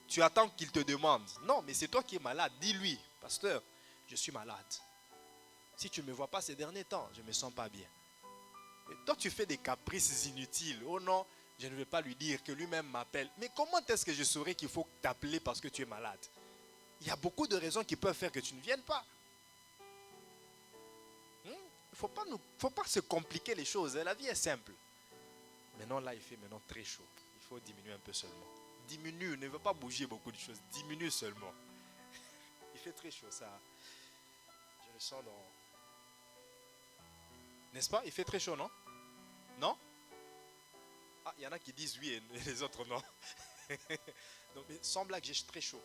Tu attends qu'il te demande. Non, mais c'est toi qui es malade. Dis-lui, pasteur, je suis malade. Si tu ne me vois pas ces derniers temps, je ne me sens pas bien. Et toi, tu fais des caprices inutiles. Oh non, je ne vais pas lui dire que lui-même m'appelle. Mais comment est-ce que je saurais qu'il faut t'appeler parce que tu es malade? Il y a beaucoup de raisons qui peuvent faire que tu ne viennes pas. Il ne faut pas se compliquer les choses. La vie est simple. Maintenant, là, il fait maintenant très chaud. Il faut diminuer un peu seulement. Diminue, ne veut pas bouger beaucoup de choses. Diminue seulement. Il fait très chaud, ça. Je le sens dans... N'est-ce pas? Il fait très chaud, non? Non? Ah, il y en a qui disent oui et les autres non. Donc, sans blague, j'ai très chaud.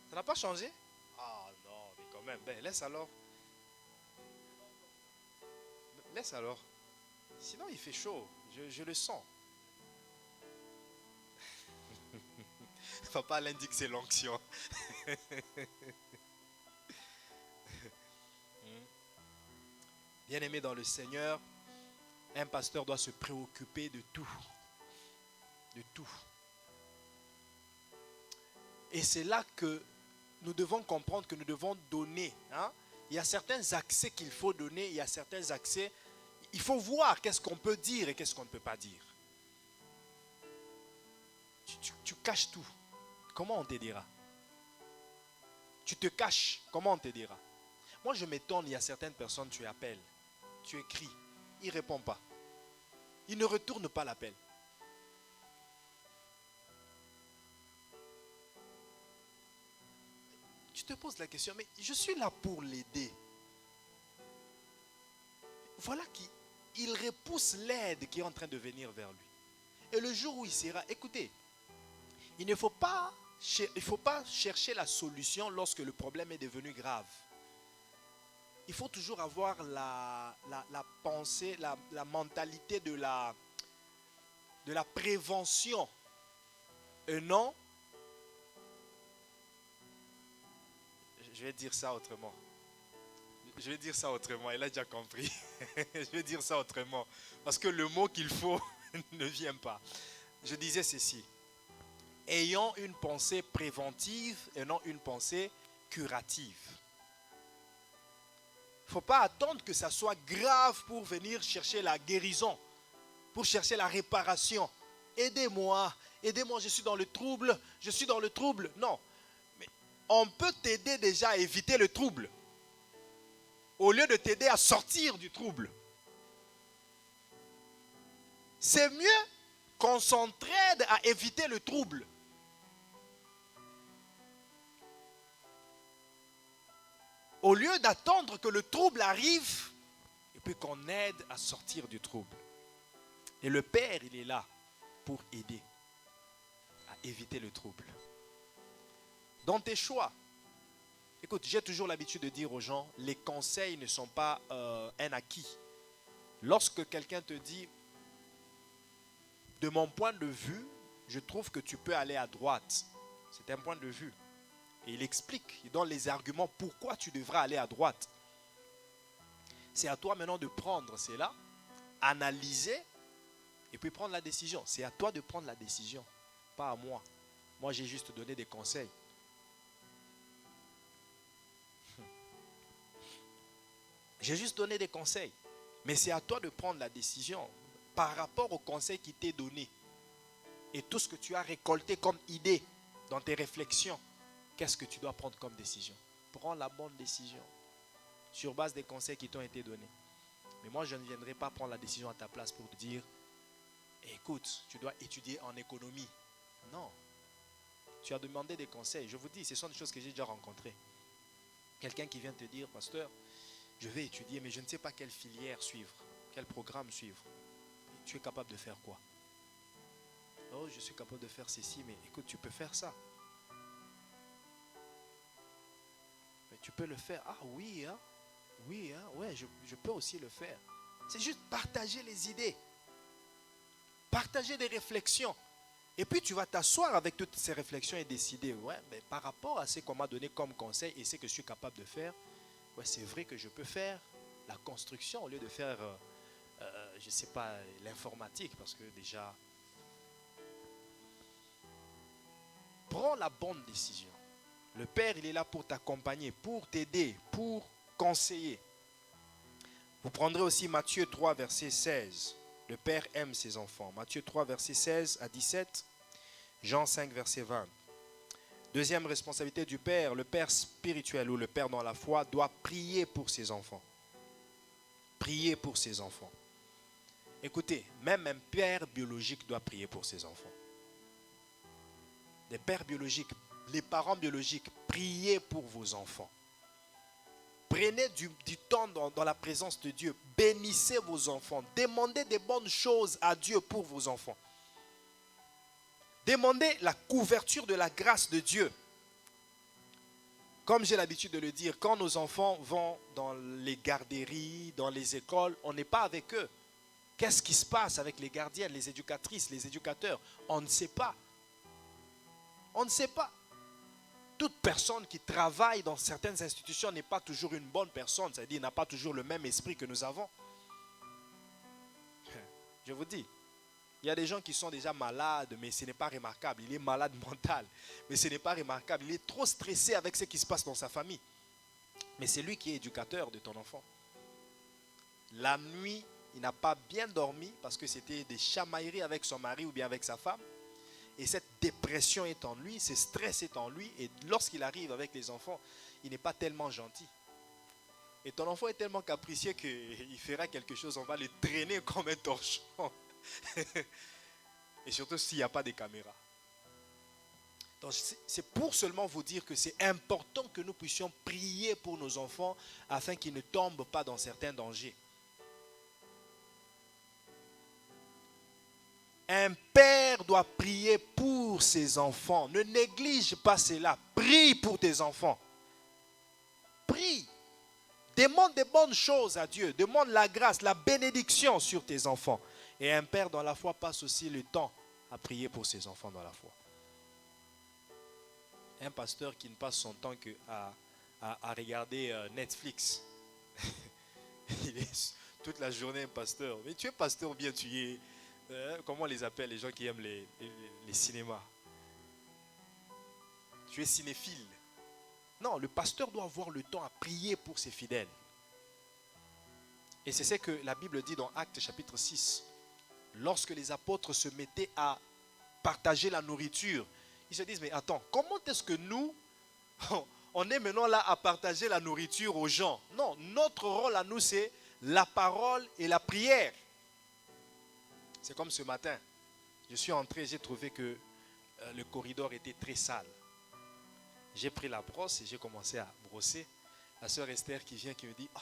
Ça n'a pas changé? Ah non, mais quand même. Ben, laisse alors. Laisse alors. Sinon, il fait chaud. Je le sens. Papa l'indique, c'est l'onction. Bien-aimé dans le Seigneur, un pasteur doit se préoccuper de tout. De tout. Et c'est là que nous devons comprendre que nous devons donner. Il y a certains accès qu'il faut donner, il y a certains accès. Il faut voir qu'est-ce qu'on peut dire et qu'est-ce qu'on ne peut pas dire. Tu caches tout. Comment on t'aidera? Tu te caches. Comment on t'aidera? Moi, je m'étonne, il y a certaines personnes, tu appelles, tu écris, il ne répond pas. Il ne retourne pas l'appel. Tu te poses la question, mais je suis là pour l'aider. Voilà qu'il repousse l'aide qui est en train de venir vers lui. Et le jour où il sera, écoutez, il ne faut pas chercher la solution lorsque le problème est devenu grave. Il faut toujours avoir la pensée, la mentalité de la prévention. Et non, je vais dire ça autrement. Il a déjà compris. Je vais dire ça autrement. Parce que le mot qu'il faut ne vient pas. Je disais ceci. Ayons une pensée préventive et non une pensée curative. Il ne faut pas attendre que ça soit grave pour venir chercher la guérison, pour chercher la réparation. Aidez-moi, je suis dans le trouble, Non, mais on peut t'aider déjà à éviter le trouble, au lieu de t'aider à sortir du trouble. C'est mieux qu'on s'entraide à éviter le trouble. Au lieu d'attendre que le trouble arrive et puis qu'on aide à sortir du trouble. Et le Père, il est là pour aider à éviter le trouble. Dans tes choix, écoute, j'ai toujours l'habitude de dire aux gens, les conseils ne sont pas un acquis. Lorsque quelqu'un te dit, de mon point de vue, je trouve que tu peux aller à droite. C'est un point de vue. Et il explique, il donne les arguments pourquoi tu devras aller à droite. C'est à toi maintenant de prendre cela, analyser et puis prendre la décision. C'est à toi de prendre la décision, pas à moi. Moi, j'ai juste donné des conseils. J'ai juste donné des conseils. Mais c'est à toi de prendre la décision par rapport au conseil qui t'est donné et tout ce que tu as récolté comme idée dans tes réflexions. Qu'est-ce que tu dois prendre comme décision? Prends la bonne décision sur base des conseils qui t'ont été donnés. Mais moi, je ne viendrai pas prendre la décision à ta place pour te dire, écoute, tu dois étudier en économie. Non. Tu as demandé des conseils. Je vous dis, ce sont des choses que j'ai déjà rencontrées. Quelqu'un qui vient te dire, pasteur, je vais étudier, mais je ne sais pas quelle filière suivre, quel programme suivre. Tu es capable de faire quoi? Oh, je suis capable de faire ceci, mais écoute, tu peux faire ça. Mais tu peux le faire. Ah oui, hein? Oui, hein? Ouais, je peux aussi le faire. C'est juste partager les idées. Partager des réflexions. Et puis tu vas t'asseoir avec toutes ces réflexions et décider, ouais, mais par rapport à ce qu'on m'a donné comme conseil et ce que je suis capable de faire, ouais, c'est vrai que je peux faire la construction au lieu de faire, je ne sais pas, l'informatique, parce que déjà, prends la bonne décision. Le Père, il est là pour t'accompagner, pour t'aider, pour conseiller. Vous prendrez aussi Matthieu 3, verset 16. Le Père aime ses enfants. Matthieu 3, verset 16 à 17. Jean 5, verset 20. Deuxième responsabilité du Père, le Père spirituel ou le Père dans la foi doit prier pour ses enfants. Prier pour ses enfants. Écoutez, même un père biologique doit prier pour ses enfants. Les pères biologiques, les parents biologiques, priez pour vos enfants. Prenez du temps dans la présence de Dieu. Bénissez vos enfants. Demandez des bonnes choses à Dieu pour vos enfants. Demandez la couverture de la grâce de Dieu. Comme j'ai l'habitude de le dire, quand nos enfants vont dans les garderies, dans les écoles, on n'est pas avec eux. Qu'est-ce qui se passe avec les gardiennes, les éducatrices, les éducateurs? On ne sait pas. On ne sait pas. Toute personne qui travaille dans certaines institutions n'est pas toujours une bonne personne, c'est-à-dire n'a pas toujours le même esprit que nous avons. Je vous dis, il y a des gens qui sont déjà malades, mais ce n'est pas remarquable. Il est malade mental, mais ce n'est pas remarquable. Il est trop stressé avec ce qui se passe dans sa famille. Mais c'est lui qui est éducateur de ton enfant. La nuit, il n'a pas bien dormi parce que c'était des chamailleries avec son mari ou bien avec sa femme. Et cette dépression est en lui, ce stress est en lui. Et lorsqu'il arrive avec les enfants, il n'est pas tellement gentil. Et ton enfant est tellement capricieux qu'il fera quelque chose, on va le traîner comme un torchon. Et surtout s'il n'y a pas de caméra. Donc c'est pour seulement vous dire que c'est important que nous puissions prier pour nos enfants afin qu'ils ne tombent pas dans certains dangers. Un père doit prier pour ses enfants. Ne néglige pas cela. Prie pour tes enfants. Prie. Demande des bonnes choses à Dieu. Demande la grâce, la bénédiction sur tes enfants. Et un père dans la foi passe aussi le temps à prier pour ses enfants dans la foi. Un pasteur qui ne passe son temps à regarder Netflix. Il est toute la journée un pasteur. Mais tu es pasteur ou bien tu es... comment on les appelle les gens qui aiment les cinémas? Tu es cinéphile. Non, le pasteur doit avoir le temps à prier pour ses fidèles. Et c'est ce que la Bible dit dans Actes chapitre 6. Lorsque les apôtres se mettaient à partager la nourriture, ils se disent, mais attends, comment est-ce que nous, on est maintenant là à partager la nourriture aux gens? Non, notre rôle à nous, c'est la parole et la prière. C'est comme ce matin, je suis entré, j'ai trouvé que le corridor était très sale. J'ai pris la brosse et j'ai commencé à brosser. La sœur Esther qui vient, qui me dit, oh,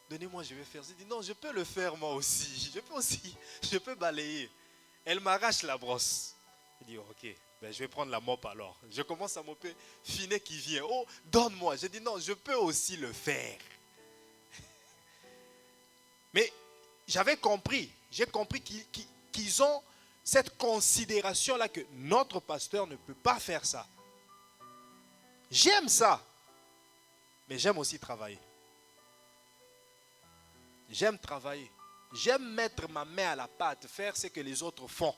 donnez-moi, je vais faire. J'ai dit, non, je peux le faire moi aussi. Je peux balayer. Elle m'arrache la brosse. Je dis, ok, ben, je vais prendre la mop alors. Je commence à mopper. Finet qui vient, oh, donne-moi. Je dis, non, je peux aussi le faire. Mais j'avais compris. J'ai compris qu'ils ont cette considération-là que notre pasteur ne peut pas faire ça. J'aime ça, mais j'aime aussi travailler. J'aime travailler. J'aime mettre ma main à la pâte, faire ce que les autres font.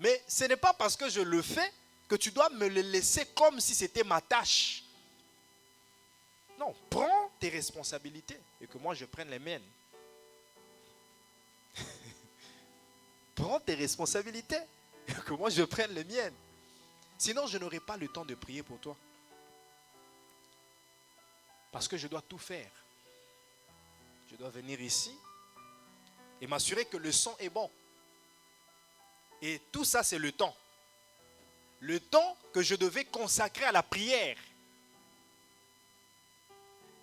Mais ce n'est pas parce que je le fais que tu dois me le laisser comme si c'était ma tâche. Non, prends tes responsabilités et que moi je prenne les miennes. Prends tes responsabilités. Que moi je prenne les miennes. Sinon, je n'aurai pas le temps de prier pour toi. Parce que je dois tout faire. Je dois venir ici et m'assurer que le son est bon. Et tout ça, c'est le temps. Le temps que je devais consacrer à la prière.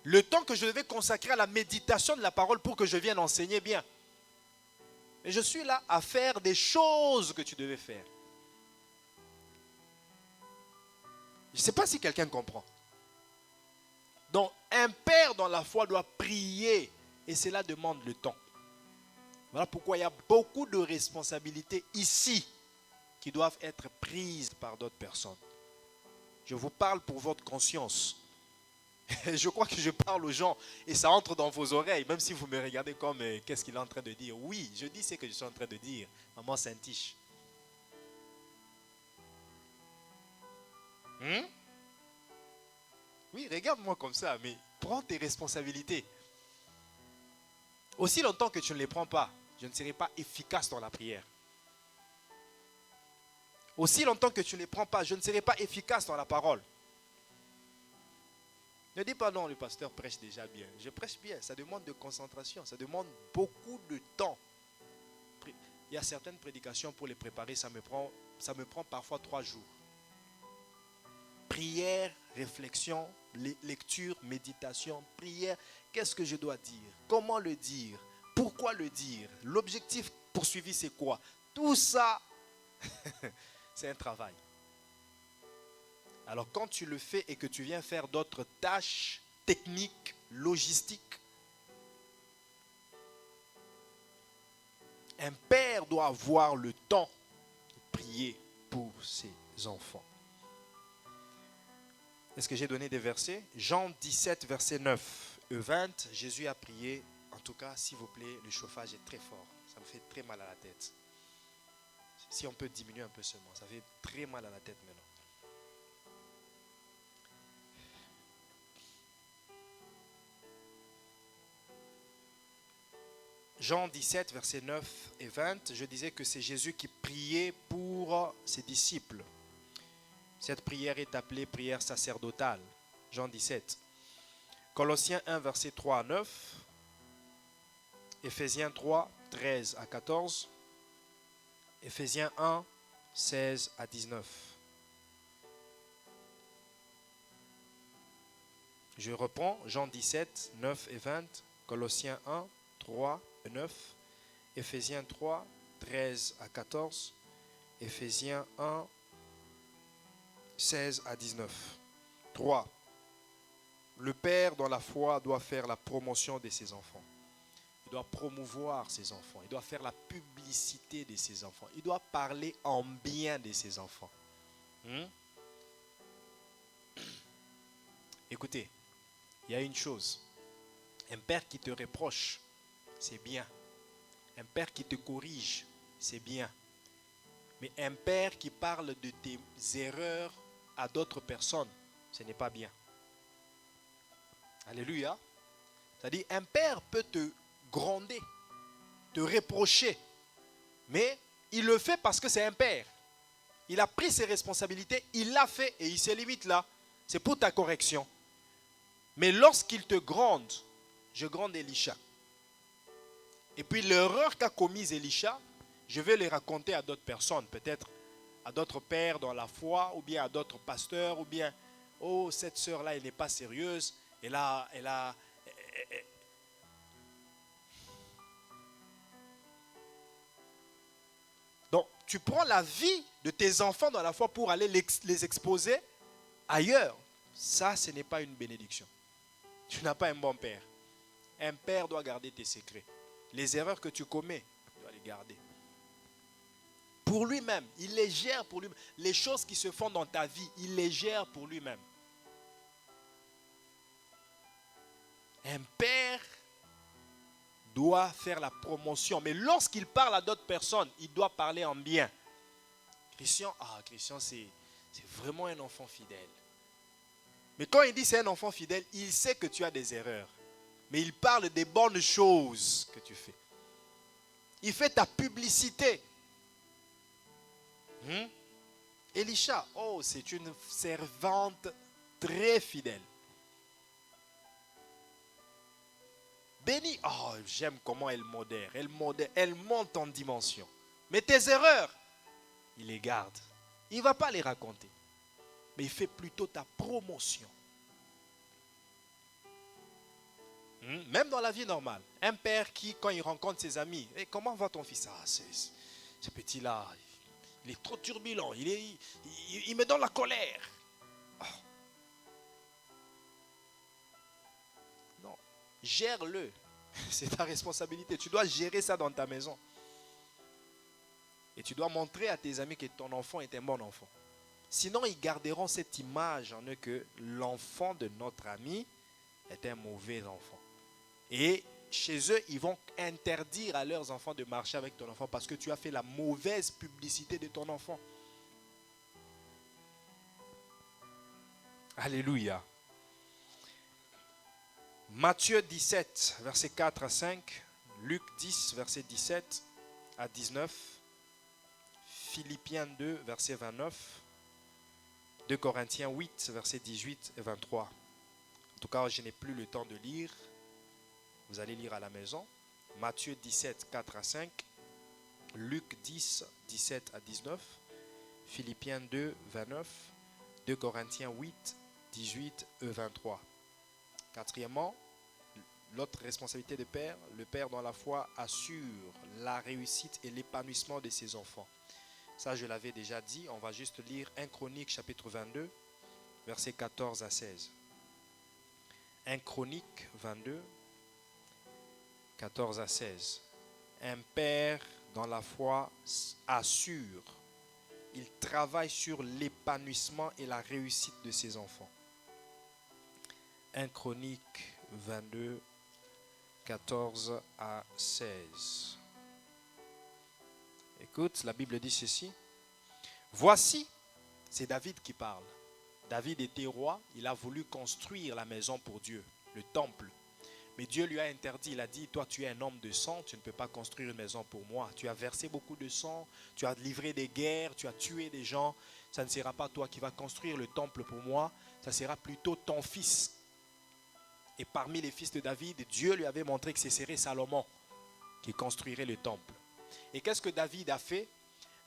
Le temps que je devais consacrer à la méditation de la parole pour que je vienne enseigner bien. Et je suis là à faire des choses que tu devais faire. Je ne sais pas si quelqu'un comprend. Donc, un père dans la foi doit prier et cela demande le temps. Voilà pourquoi il y a beaucoup de responsabilités ici qui doivent être prises par d'autres personnes. Je vous parle pour votre conscience. Je crois que je parle aux gens et ça entre dans vos oreilles, même si vous me regardez comme qu'est-ce qu'il est en train de dire. Oui, je dis ce que je suis en train de dire, maman Saint-Tiche. Oui, regarde-moi comme ça, mais prends tes responsabilités. Aussi longtemps que tu ne les prends pas, je ne serai pas efficace dans la prière. Aussi longtemps que tu ne les prends pas, je ne serai pas efficace dans la parole. Ne dis pas non, le pasteur prêche déjà bien. Je prêche bien, ça demande de concentration, ça demande beaucoup de temps. Il y a certaines prédications pour les préparer, ça me prend parfois 3 jours. Prière, réflexion, lecture, méditation, prière. Qu'est-ce que je dois dire? Comment le dire? Pourquoi le dire? L'objectif poursuivi, c'est quoi? Tout ça, c'est un travail. Alors quand tu le fais et que tu viens faire d'autres tâches techniques, logistiques, un père doit avoir le temps de prier pour ses enfants. Est-ce que j'ai donné des versets? Jean 17, verset 9 et 20, Jésus a prié. En tout cas, s'il vous plaît, le chauffage est très fort. Ça me fait très mal à la tête. Si on peut diminuer un peu seulement, ça fait très mal à la tête maintenant. Jean 17, versets 9 et 20, je disais que c'est Jésus qui priait pour ses disciples. Cette prière est appelée prière sacerdotale. Jean 17. Colossiens 1, versets 3 à 9. Éphésiens 3, 13 à 14. Éphésiens 1, 16 à 19. Je reprends Jean 17, 9 et 20. Colossiens 1, 3 et 9. Éphésiens 3, 13 à 14. Éphésiens 1, 16 à 19. 3. Le père dans la foi doit faire la promotion de ses enfants. Il doit promouvoir ses enfants. Il doit faire la publicité de ses enfants. Il doit parler en bien de ses enfants. Écoutez, il y a une chose. Un père qui te reproche, c'est bien. Un père qui te corrige, c'est bien. Mais un père qui parle de tes erreurs à d'autres personnes, ce n'est pas bien. Alléluia. C'est-à-dire, un père peut te gronder, te reprocher, mais il le fait parce que c'est un père. Il a pris ses responsabilités, il l'a fait et il se limite là. C'est pour ta correction. Mais lorsqu'il te gronde, je gronde Elisha. Et puis l'erreur qu'a commise Elisha, je vais les raconter à d'autres personnes, peut-être à d'autres pères dans la foi, ou bien à d'autres pasteurs, ou bien, oh, cette sœur-là, elle n'est pas sérieuse, elle a. Donc, tu prends la vie de tes enfants dans la foi pour aller les exposer ailleurs. Ça, ce n'est pas une bénédiction. Tu n'as pas un bon père. Un père doit garder tes secrets. Les erreurs que tu commets, tu dois les garder. Pour lui-même, il les gère pour lui-même. Les choses qui se font dans ta vie, il les gère pour lui-même. Un père doit faire la promotion. Mais lorsqu'il parle à d'autres personnes, il doit parler en bien. Christian, c'est vraiment un enfant fidèle. Mais quand il dit c'est un enfant fidèle, il sait que tu as des erreurs. Mais il parle des bonnes choses que tu fais. Il fait ta publicité. Elisha, oh, c'est une servante très fidèle. Béni, oh, j'aime comment elle modère, elle monte en dimension. Mais tes erreurs, il les garde. Il ne va pas les raconter. Mais il fait plutôt ta promotion. Même dans la vie normale. Un père qui, quand il rencontre ses amis, hey, comment va ton fils? Ah, ce petit-là, il est trop turbulent, il me donne la colère. Oh. Non, gère-le. C'est ta responsabilité. Tu dois gérer ça dans ta maison. Et tu dois montrer à tes amis que ton enfant est un bon enfant. Sinon, ils garderont cette image en eux que l'enfant de notre ami est un mauvais enfant. Et chez eux, ils vont interdire à leurs enfants de marcher avec ton enfant parce que tu as fait la mauvaise publicité de ton enfant. Alléluia. Matthieu 17, versets 4 à 5. Luc 10, versets 17 à 19. Philippiens 2, verset 29. 2 Corinthiens 8, versets 18 et 23. En tout cas, je n'ai plus le temps de lire. Vous allez lire à la maison. Matthieu 17, 4 à 5. Luc 10, 17 à 19. Philippiens 2, 29. 2 Corinthiens 8, 18 et 23. Quatrièmement, l'autre responsabilité de père, le père dans la foi assure la réussite et l'épanouissement de ses enfants. Ça, je l'avais déjà dit. On va juste lire 1 Chronique, chapitre 22, versets 14 à 16. 1 Chronique 22, 14 à 16. Un père dans la foi assure, il travaille sur l'épanouissement et la réussite de ses enfants. 1 Chronique 22, 14 à 16. Écoute, la Bible dit ceci. Voici, c'est David qui parle. David était roi, il a voulu construire la maison pour Dieu, le temple. Mais Dieu lui a interdit, il a dit, toi tu es un homme de sang, tu ne peux pas construire une maison pour moi. Tu as versé beaucoup de sang, tu as livré des guerres, tu as tué des gens. Ça ne sera pas toi qui vas construire le temple pour moi, ça sera plutôt ton fils. Et parmi les fils de David, Dieu lui avait montré que ce serait Salomon qui construirait le temple. Et qu'est-ce que David a fait?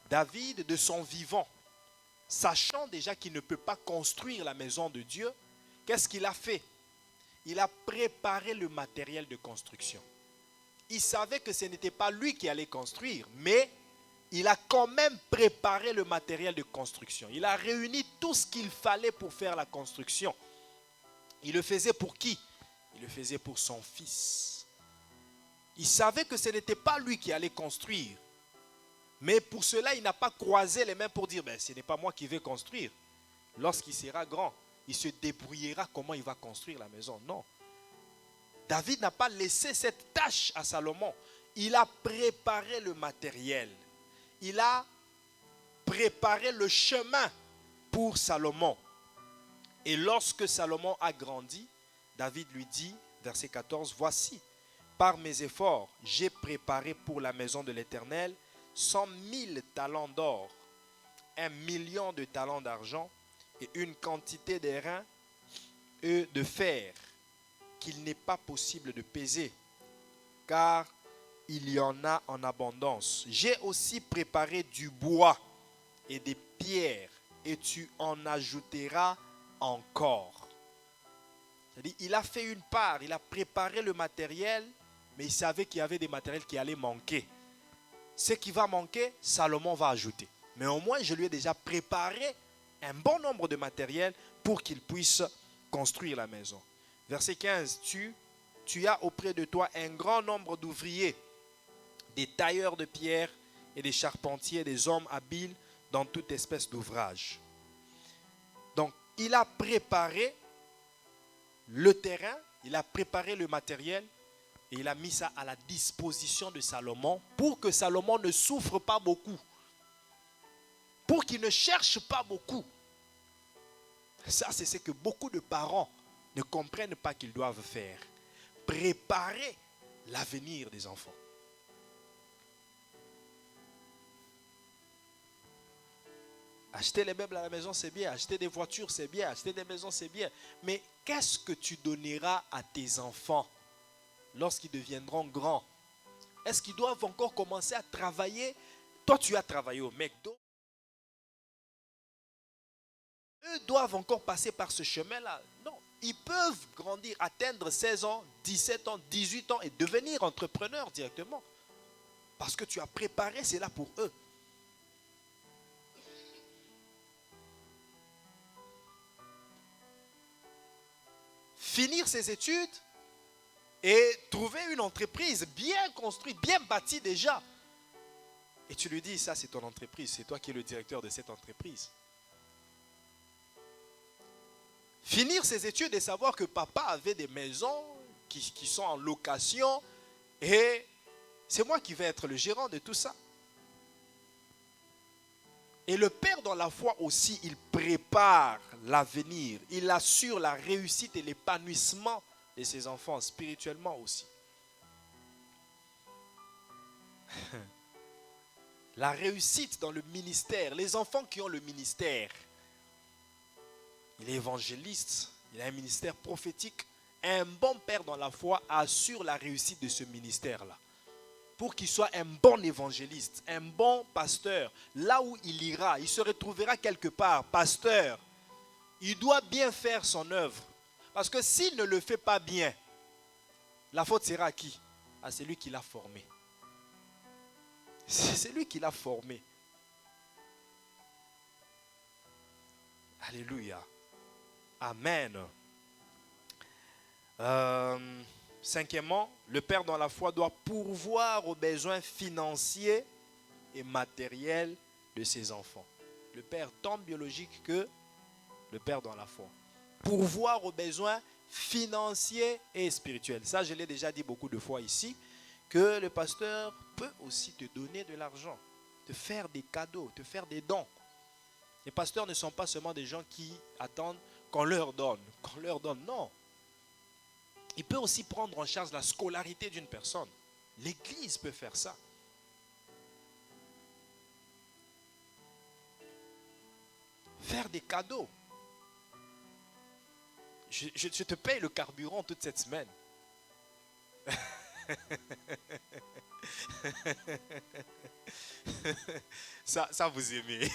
David, de son vivant, sachant déjà qu'il ne peut pas construire la maison de Dieu, qu'est-ce qu'il a fait? Il a préparé le matériel de construction. Il savait que ce n'était pas lui qui allait construire, mais il a quand même préparé le matériel de construction. Il a réuni tout ce qu'il fallait pour faire la construction. Il le faisait pour qui? Il le faisait pour son fils. Il savait que ce n'était pas lui qui allait construire. Mais pour cela, il n'a pas croisé les mains pour dire, ce n'est pas moi qui vais construire. Lorsqu'il sera grand, il se débrouillera comment il va construire la maison. Non. David n'a pas laissé cette tâche à Salomon. Il a préparé le matériel. Il a préparé le chemin pour Salomon. Et lorsque Salomon a grandi, David lui dit, verset 14, voici, par mes efforts, j'ai préparé pour la maison de l'Éternel 100 000 talents d'or, 1 million de talents d'argent et une quantité d'airain et de fer qu'il n'est pas possible de peser, car il y en a en abondance. J'ai aussi préparé du bois et des pierres, et tu en ajouteras encore. C'est-à-dire, il a fait une part, il a préparé le matériel, mais il savait qu'il y avait des matériels qui allaient manquer. Ce qui va manquer, Salomon va ajouter. Mais au moins, je lui ai déjà préparé un bon nombre de matériel pour qu'il puisse construire la maison. Verset 15, tu as auprès de toi un grand nombre d'ouvriers, des tailleurs de pierre et des charpentiers, des hommes habiles dans toute espèce d'ouvrage. Donc, il a préparé le terrain, il a préparé le matériel et il a mis ça à la disposition de Salomon pour que Salomon ne souffre pas beaucoup, pour qu'il ne cherche pas beaucoup. Ça, c'est ce que beaucoup de parents ne comprennent pas qu'ils doivent faire. Préparer l'avenir des enfants. Acheter les meubles à la maison, c'est bien. Acheter des voitures, c'est bien. Acheter des maisons, c'est bien. Mais qu'est-ce que tu donneras à tes enfants lorsqu'ils deviendront grands? Est-ce qu'ils doivent encore commencer à travailler? Toi, tu as travaillé au McDo. Eux doivent encore passer par ce chemin-là. Non, ils peuvent grandir, atteindre 16 ans, 17 ans, 18 ans et devenir entrepreneurs directement. Parce que tu as préparé cela pour eux. Finir ses études et trouver une entreprise bien construite, bien bâtie déjà. Et tu lui dis, ça c'est ton entreprise, c'est toi qui es le directeur de cette entreprise. Finir ses études et savoir que papa avait des maisons qui sont en location et c'est moi qui vais être le gérant de tout ça. Et le père dans la foi aussi, il prépare l'avenir, il assure la réussite et l'épanouissement de ses enfants spirituellement aussi. La réussite dans le ministère, les enfants qui ont le ministère. Il est évangéliste, il a un ministère prophétique. Un bon père dans la foi assure la réussite de ce ministère-là. Pour qu'il soit un bon évangéliste, un bon pasteur, là où il ira, il se retrouvera quelque part, pasteur. Il doit bien faire son œuvre. Parce que s'il ne le fait pas bien, la faute sera à qui? À celui qui l'a formé. C'est celui qui l'a formé. Alléluia. Amen. Cinquièmement, le père dans la foi doit pourvoir aux besoins financiers et matériels de ses enfants. Le père tant biologique que le père dans la foi. Pourvoir aux besoins financiers et spirituels. Ça, je l'ai déjà dit beaucoup de fois ici, que le pasteur peut aussi te donner de l'argent, te faire des cadeaux, te faire des dons. Les pasteurs ne sont pas seulement des gens qui attendent qu'on leur donne. Qu'on leur donne, non. Il peut aussi prendre en charge la scolarité d'une personne. L'Église peut faire ça. Faire des cadeaux. Je te paye le carburant toute cette semaine. Ça vous aimez.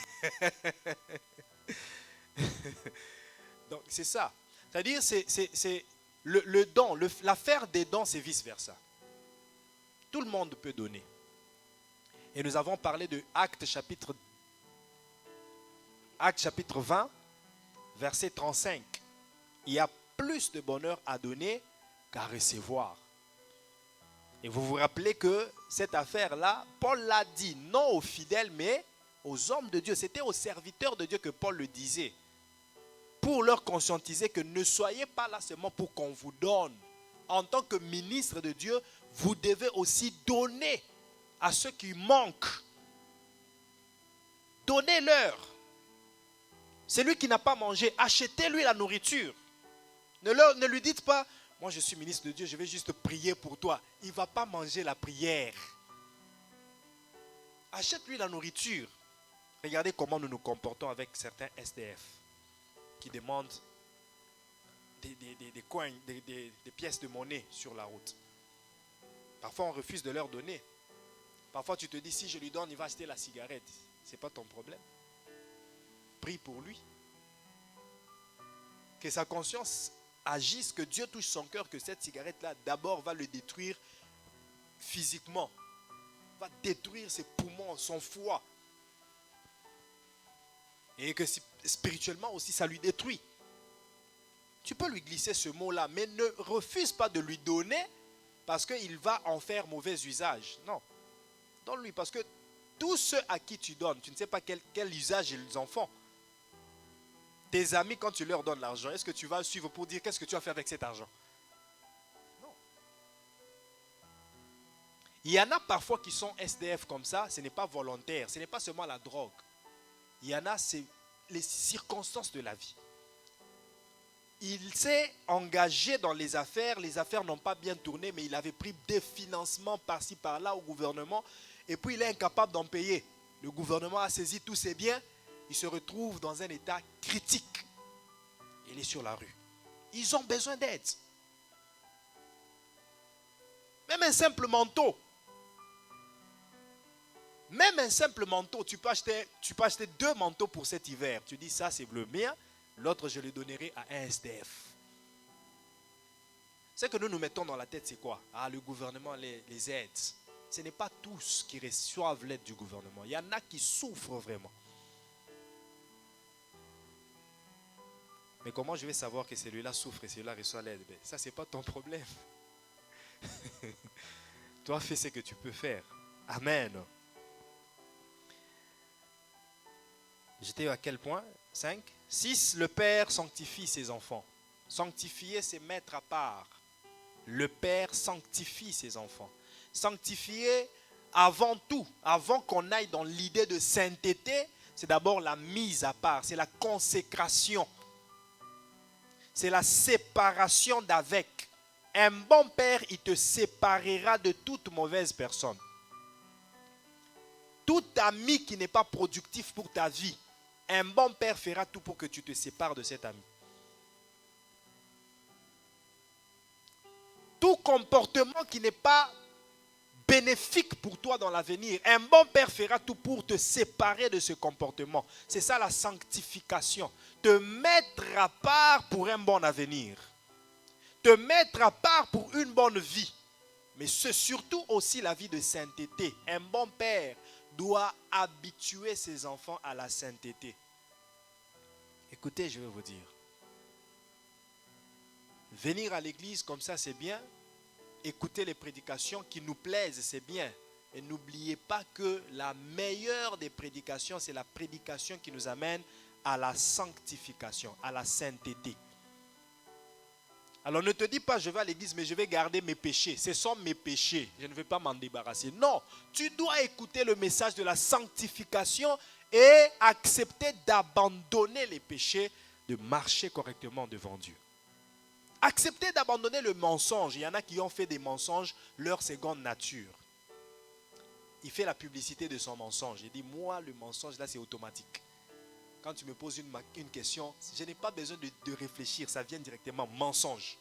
Donc c'est ça. C'est-à-dire c'est le don, l'affaire des dons, c'est vice-versa. Tout le monde peut donner. Et nous avons parlé de Actes chapitre 20, verset 35. Il y a plus de bonheur à donner qu'à recevoir. Et vous vous rappelez que cette affaire-là, Paul l'a dit non aux fidèles, mais aux hommes de Dieu. C'était aux serviteurs de Dieu que Paul le disait. Pour leur conscientiser que ne soyez pas là seulement pour qu'on vous donne. En tant que ministre de Dieu, vous devez aussi donner à ceux qui manquent. Donnez-leur. Celui qui n'a pas mangé, achetez-lui la nourriture. Ne lui dites pas, moi je suis ministre de Dieu, je vais juste prier pour toi. Il ne va pas manger la prière. Achète-lui la nourriture. Regardez comment nous nous comportons avec certains SDF qui demandent des coins, des pièces de monnaie sur la route. Parfois on refuse de leur donner. Parfois tu te dis, si je lui donne, il va acheter la cigarette. Ce n'est pas ton problème. Prie pour lui. Que sa conscience agisse, que Dieu touche son cœur, que cette cigarette-là d'abord va le détruire physiquement. Va détruire ses poumons, son foie. Et que spirituellement aussi ça lui détruit. Tu peux lui glisser ce mot-là, mais ne refuse pas de lui donner parce qu'il va en faire mauvais usage. Non. Donne-lui parce que tous ceux à qui tu donnes, tu ne sais pas quel usage ils en font. Tes amis, quand tu leur donnes l'argent, est-ce que tu vas suivre pour dire qu'est-ce que tu as fait avec cet argent? Non. Il y en a parfois qui sont SDF comme ça, ce n'est pas volontaire, ce n'est pas seulement la drogue. Il y en a, c'est les circonstances de la vie. Il s'est engagé dans les affaires n'ont pas bien tourné, mais il avait pris des financements par-ci par-là au gouvernement, et puis il est incapable d'en payer. Le gouvernement a saisi tous ses biens, il se retrouve dans un état critique. Il est sur la rue. Ils ont besoin d'aide. Même un simple manteau. Même un simple manteau, tu peux acheter 2 manteaux pour cet hiver. Tu dis, ça c'est le mien, l'autre je le donnerai à un SDF. Ce que nous nous mettons dans la tête, c'est quoi? Ah, le gouvernement les aide. Ce n'est pas tous qui reçoivent l'aide du gouvernement. Il y en a qui souffrent vraiment. Mais comment je vais savoir que celui-là souffre et celui-là reçoit l'aide? Ça, ce n'est pas ton problème. Toi, fais ce que tu peux faire. Amen. J'étais à quel point? 5. 6. Le Père sanctifie ses enfants. Sanctifier, c'est mettre à part. Le Père sanctifie ses enfants. Sanctifier, avant tout, avant qu'on aille dans l'idée de sainteté, c'est d'abord la mise à part, c'est la consécration. C'est la séparation d'avec. Un bon père, il te séparera de toute mauvaise personne. Tout ami qui n'est pas productif pour ta vie, un bon père fera tout pour que tu te sépares de cet ami. Tout comportement qui n'est pas bénéfique pour toi dans l'avenir, un bon père fera tout pour te séparer de ce comportement. C'est ça la sanctification. Te mettre à part pour un bon avenir. Te mettre à part pour une bonne vie. Mais c'est surtout aussi la vie de sainteté. Un bon père doit habituer ses enfants à la sainteté. Écoutez, je vais vous dire. Venir à l'église comme ça, c'est bien. Écouter les prédications qui nous plaisent, c'est bien. Et n'oubliez pas que la meilleure des prédications, c'est la prédication qui nous amène à la sanctification, à la sainteté. Alors ne te dis pas, je vais à l'église, mais je vais garder mes péchés. Ce sont mes péchés, je ne vais pas m'en débarrasser. Non, tu dois écouter le message de la sanctification et accepter d'abandonner les péchés, de marcher correctement devant Dieu. Acceptez d'abandonner le mensonge. Il y en a qui ont fait des mensonges leur seconde nature. Il fait la publicité de son mensonge. Il dit, moi, le mensonge, là, c'est automatique. Quand tu me poses une question, je n'ai pas besoin de réfléchir. Ça vient directement, mensonge.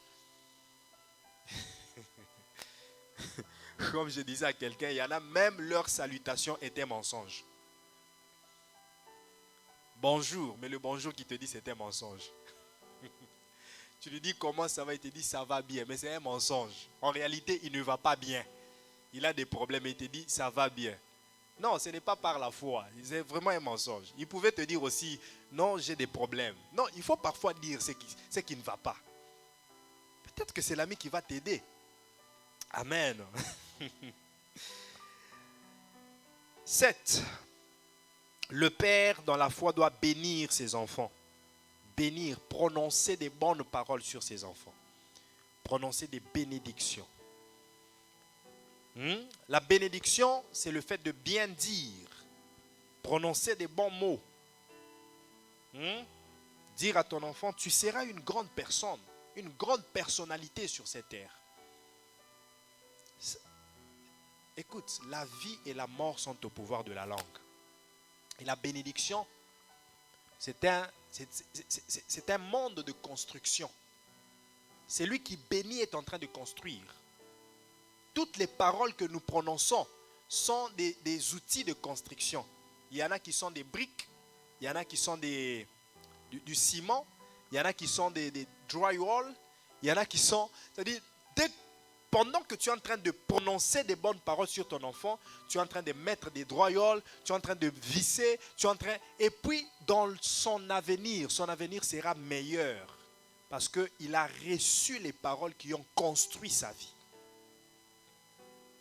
Comme je disais à quelqu'un, il y en a même leur salutation était mensonge. Bonjour, mais le bonjour qui te dit, c'est un mensonge. Tu lui dis comment ça va, il te dit ça va bien, mais c'est un mensonge. En réalité, il ne va pas bien. Il a des problèmes et il te dit ça va bien. Non, ce n'est pas par la foi, c'est vraiment un mensonge. Il pouvait te dire aussi, non, j'ai des problèmes. Non, il faut parfois dire ce qui ne va pas. Peut-être que c'est l'ami qui va t'aider. Amen. 7. Le père dans la foi doit bénir ses enfants. Bénir, prononcer des bonnes paroles sur ses enfants. Prononcer des bénédictions. La bénédiction, c'est le fait de bien dire. Prononcer des bons mots. Dire à ton enfant, tu seras une grande personne, une grande personnalité sur cette terre. Écoute, la vie et la mort sont au pouvoir de la langue. Et la bénédiction, c'est un monde de construction. Celui qui bénit est en train de construire. Toutes les paroles que nous prononçons sont des outils de construction. Il y en a qui sont des briques, il y en a qui sont du ciment, il y en a qui sont des drywall, il y en a qui sont... C'est-à-dire, pendant que tu es en train de prononcer des bonnes paroles sur ton enfant, tu es en train de mettre des drywall, tu es en train de visser, et puis dans son avenir sera meilleur parce qu'il a reçu les paroles qui ont construit sa vie.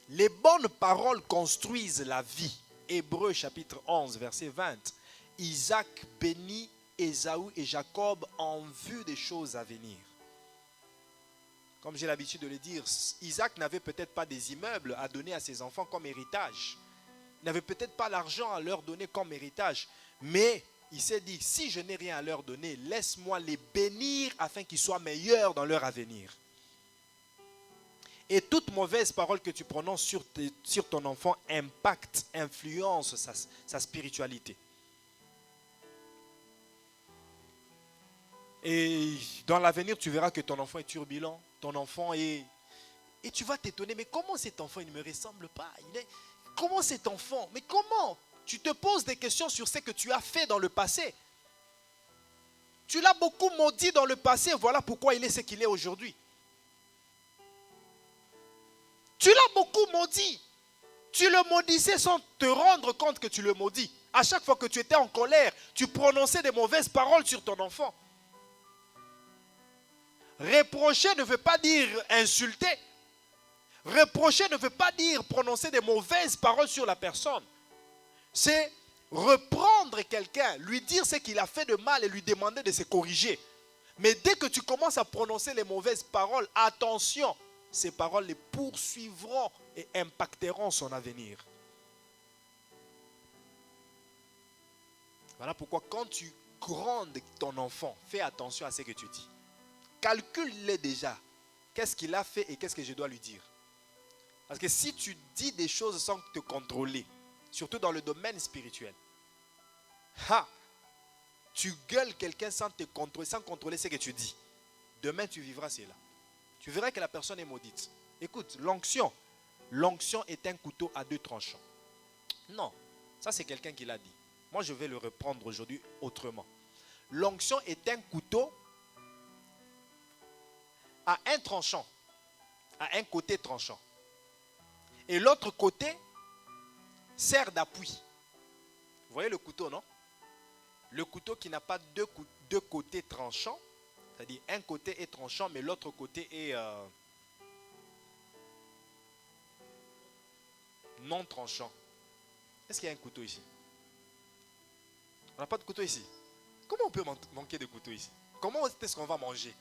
Les bonnes paroles construisent la vie. Hébreux chapitre 11 verset 20. Isaac bénit Ésaü et Jacob en vue des choses à venir. Comme j'ai l'habitude de le dire, Isaac n'avait peut-être pas des immeubles à donner à ses enfants comme héritage. Il n'avait peut-être pas l'argent à leur donner comme héritage. Mais il s'est dit, si je n'ai rien à leur donner, laisse-moi les bénir afin qu'ils soient meilleurs dans leur avenir. Et toute mauvaise parole que tu prononces sur ton enfant impacte, influence sa spiritualité. Et dans l'avenir, tu verras que ton enfant est turbulent. Ton enfant est... Et tu vas t'étonner, mais comment cet enfant, il ne me ressemble pas? Comment cet enfant? Mais comment? Tu te poses des questions sur ce que tu as fait dans le passé. Tu l'as beaucoup maudit dans le passé, voilà pourquoi il est ce qu'il est aujourd'hui. Tu l'as beaucoup maudit. Tu le maudissais sans te rendre compte que tu le maudis. À chaque fois que tu étais en colère, tu prononçais des mauvaises paroles sur ton enfant. Reprocher ne veut pas dire insulter. Reprocher ne veut pas dire prononcer des mauvaises paroles sur la personne. C'est reprendre quelqu'un, lui dire ce qu'il a fait de mal et lui demander de se corriger. Mais dès que tu commences à prononcer les mauvaises paroles, attention, ces paroles les poursuivront et impacteront son avenir. Voilà pourquoi quand tu grondes ton enfant, fais attention à ce que tu dis. Calcule-le déjà. Qu'est-ce qu'il a fait et qu'est-ce que je dois lui dire? Parce que si tu dis des choses sans te contrôler, surtout dans le domaine spirituel, tu gueules quelqu'un sans te contrôler, sans contrôler ce que tu dis. Demain, tu vivras cela. Tu verras que la personne est maudite. Écoute, l'onction est un couteau à deux tranchants. Non, ça c'est quelqu'un qui l'a dit. Moi, je vais le reprendre aujourd'hui autrement. L'onction est un couteau à un tranchant, à un côté tranchant. Et l'autre côté sert d'appui. Vous voyez le couteau, non? Le couteau qui n'a pas deux côtés tranchants, c'est-à-dire un côté est tranchant, mais l'autre côté est non tranchant. Est-ce qu'il y a un couteau ici? On n'a pas de couteau ici. Comment on peut manquer de couteau ici? Comment est-ce qu'on va manger?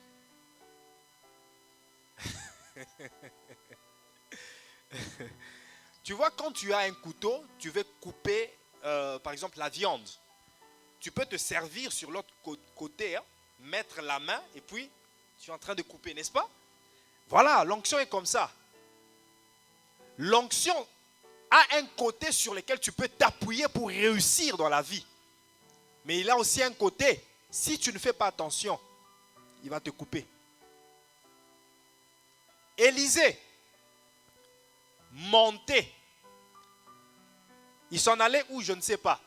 Tu vois, quand tu as un couteau, tu veux couper, par exemple, la viande. Tu peux te servir sur l'autre côté, mettre la main, et puis tu es en train de couper, n'est-ce pas? Voilà, l'onction est comme ça. L'onction a un côté sur lequel tu peux t'appuyer pour réussir dans la vie. Mais il a aussi un côté, si tu ne fais pas attention, il va te couper. Élisée montait. Il s'en allait où, je ne sais pas.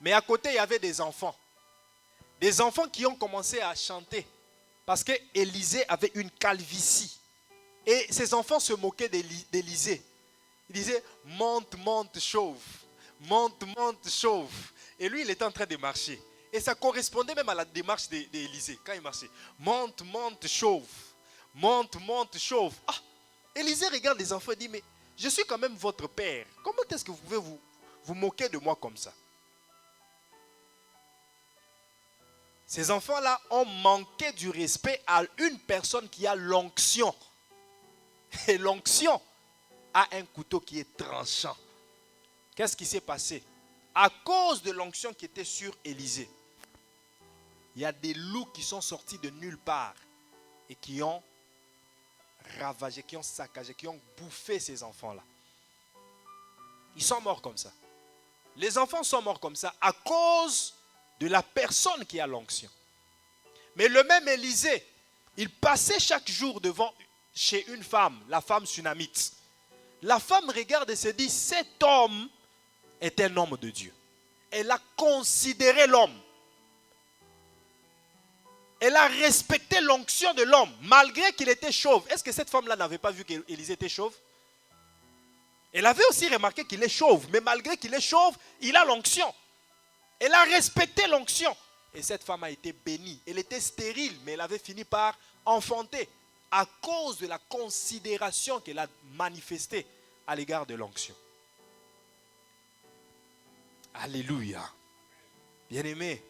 Mais à côté, il y avait des enfants. Des enfants qui ont commencé à chanter. Parce que Élisée avait une calvitie. Et ces enfants se moquaient d'Élisée. Ils disaient, monte, monte, chauve. Monte, monte, chauve. Et lui, il était en train de marcher. Et ça correspondait même à la démarche d'Élisée, quand il marchait. Monte, monte, chauve. Monte, monte, chauve. Ah, Élisée regarde les enfants et dit, mais je suis quand même votre père. Comment est-ce que vous pouvez vous moquer de moi comme ça? Ces enfants-là ont manqué du respect à une personne qui a l'onction. Et l'onction a un couteau qui est tranchant. Qu'est-ce qui s'est passé? À cause de l'onction qui était sur Élisée, il y a des loups qui sont sortis de nulle part et qui ont ravagé, qui ont saccagé, qui ont bouffé ces enfants-là. Ils sont morts comme ça. Les enfants sont morts comme ça à cause de la personne qui a l'onction. Mais le même Élisée, il passait chaque jour devant chez une femme, la femme sunamite. La femme regarde et se dit, cet homme est un homme de Dieu. Elle a considéré l'homme. Elle a respecté l'onction de l'homme, malgré qu'il était chauve. Est-ce que cette femme-là n'avait pas vu qu'Élisée était chauve? Elle avait aussi remarqué qu'il est chauve, mais malgré qu'il est chauve, il a l'onction. Elle a respecté l'onction. Et cette femme a été bénie. Elle était stérile, mais elle avait fini par enfanter à cause de la considération qu'elle a manifestée à l'égard de l'onction. Alléluia. Bien-aimé,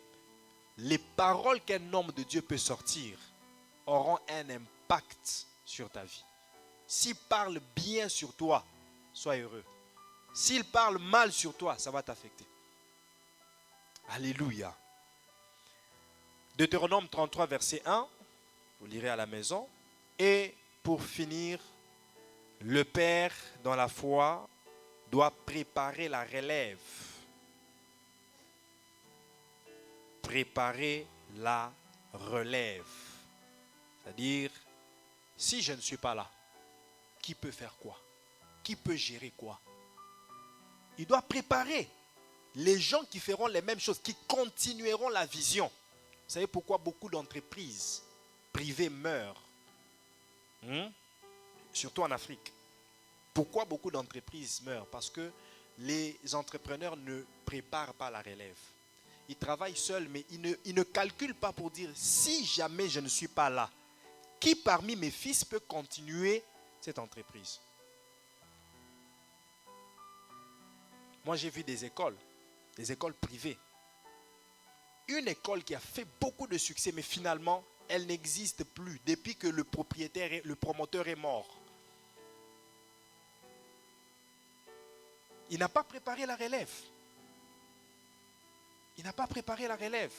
les paroles qu'un homme de Dieu peut sortir auront un impact sur ta vie. S'il parle bien sur toi, sois heureux. S'il parle mal sur toi, ça va t'affecter. Alléluia. Deutéronome 33, verset 1, vous lirez à la maison. Et pour finir, le père dans la foi doit préparer la relève. Préparer la relève. C'est-à-dire, si je ne suis pas là, qui peut faire quoi? Qui peut gérer quoi? Il doit préparer les gens qui feront les mêmes choses, qui continueront la vision. Vous savez pourquoi beaucoup d'entreprises privées meurent? Surtout en Afrique. Pourquoi beaucoup d'entreprises meurent? Parce que les entrepreneurs ne préparent pas la relève. Ils travaillent seuls, mais ils ne calculent pas pour dire, si jamais je ne suis pas là, qui parmi mes fils peut continuer cette entreprise? Moi, j'ai vu des écoles privées. Une école qui a fait beaucoup de succès, mais finalement, elle n'existe plus depuis que le promoteur est mort. Il n'a pas préparé la relève. Il n'a pas préparé la relève.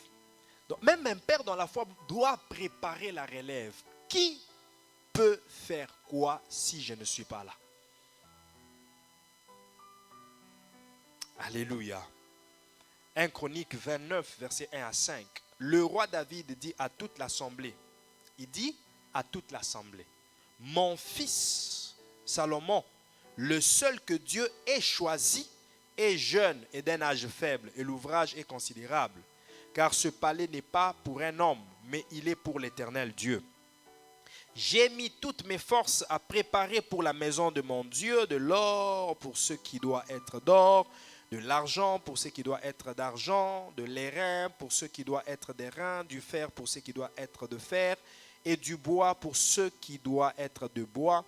Donc, même un père dans la foi doit préparer la relève. Qui peut faire quoi si je ne suis pas là? Alléluia. 1 Chronique 29, versets 1 à 5. Le roi David dit à toute l'assemblée, il dit à toute l'assemblée, mon fils Salomon, le seul que Dieu ait choisi, est jeune et d'un âge faible, et l'ouvrage est considérable. Car ce palais n'est pas pour un homme, mais il est pour l'Éternel Dieu. J'ai mis toutes mes forces à préparer pour la maison de mon Dieu, de l'or pour ce qui doit être d'or, de l'argent pour ce qui doit être d'argent, de l'airain pour ce qui doit être d'airain, du fer pour ce qui doit être de fer, et du bois pour ce qui doit être de bois,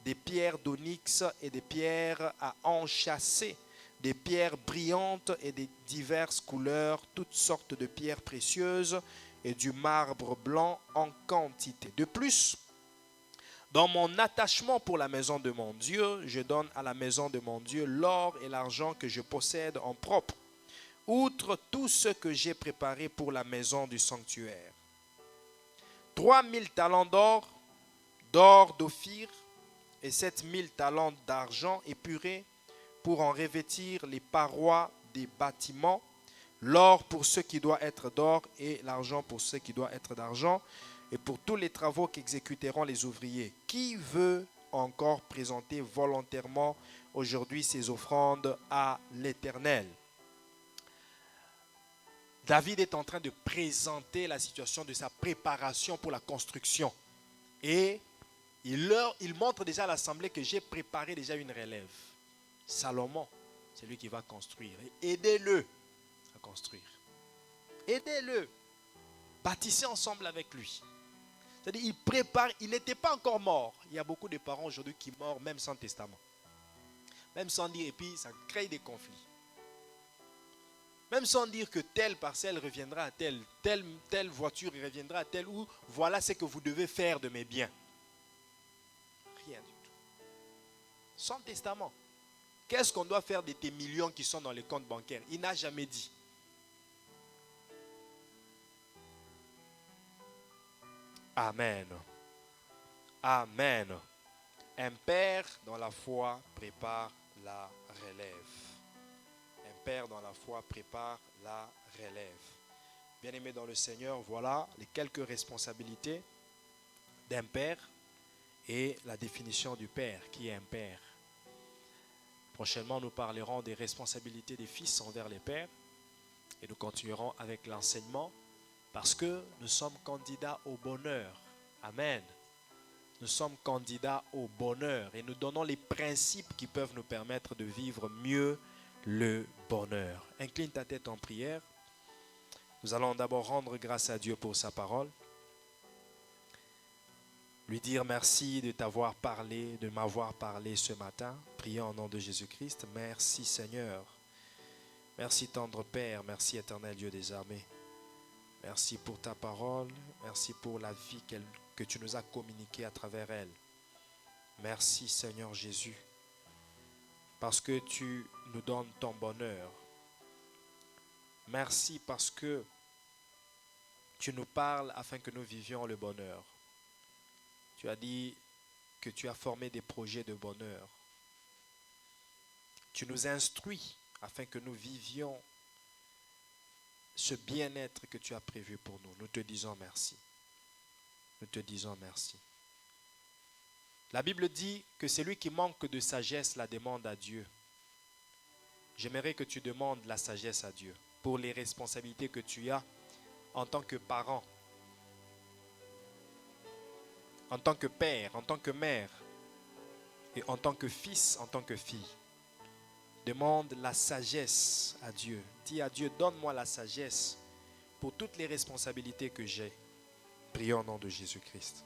des pierres d'onyx et des pierres à enchâsser, des pierres brillantes et de diverses couleurs, toutes sortes de pierres précieuses et du marbre blanc en quantité. De plus, dans mon attachement pour la maison de mon Dieu, je donne à la maison de mon Dieu l'or et l'argent que je possède en propre, outre tout ce que j'ai préparé pour la maison du sanctuaire. 3000 talents d'or d'Ophir, et 7000 talents d'argent épuré pour en revêtir les parois des bâtiments, l'or pour ce qui doit être d'or et l'argent pour ce qui doit être d'argent, et pour tous les travaux qu'exécuteront les ouvriers. Qui veut encore présenter volontairement aujourd'hui ses offrandes à l'Éternel? David est en train de présenter la situation de sa préparation pour la construction. Et il montre déjà à l'assemblée que j'ai préparé déjà une relève. Salomon, c'est lui qui va construire. Aidez-le à construire. Aidez-le. Bâtissez ensemble avec lui. C'est-à-dire, il prépare, il n'était pas encore mort. Il y a beaucoup de parents aujourd'hui qui meurent même sans testament. Même sans dire, et puis ça crée des conflits. Même sans dire que telle parcelle reviendra à telle voiture reviendra à telle, ou voilà ce que vous devez faire de mes biens. Rien du tout. Sans testament. Qu'est-ce qu'on doit faire de tes millions qui sont dans les comptes bancaires? Il n'a jamais dit. Amen. Amen. Un père dans la foi prépare la relève. Un père dans la foi prépare la relève. Bien-aimés dans le Seigneur, voilà les quelques responsabilités d'un père et la définition du père, qui est un père. Prochainement, nous parlerons des responsabilités des fils envers les pères et nous continuerons avec l'enseignement parce que nous sommes candidats au bonheur. Amen. Nous sommes candidats au bonheur et nous donnons les principes qui peuvent nous permettre de vivre mieux le bonheur. Incline ta tête en prière. Nous allons d'abord rendre grâce à Dieu pour sa parole. Lui dire merci de t'avoir parlé, de m'avoir parlé ce matin. Prions au nom de Jésus-Christ. Merci Seigneur. Merci tendre Père. Merci éternel Dieu des armées. Merci pour ta parole. Merci pour la vie que tu nous as communiquée à travers elle. Merci Seigneur Jésus. Parce que tu nous donnes ton bonheur. Merci parce que tu nous parles afin que nous vivions le bonheur. Tu as dit que tu as formé des projets de bonheur. Tu nous instruis afin que nous vivions ce bien-être que tu as prévu pour nous. Nous te disons merci. Nous te disons merci. La Bible dit que celui qui manque de sagesse la demande à Dieu. J'aimerais que tu demandes la sagesse à Dieu pour les responsabilités que tu as en tant que parent, en tant que père, en tant que mère et en tant que fils, en tant que fille. Demande la sagesse à Dieu. Dis à Dieu, donne-moi la sagesse pour toutes les responsabilités que j'ai. Prions au nom de Jésus-Christ.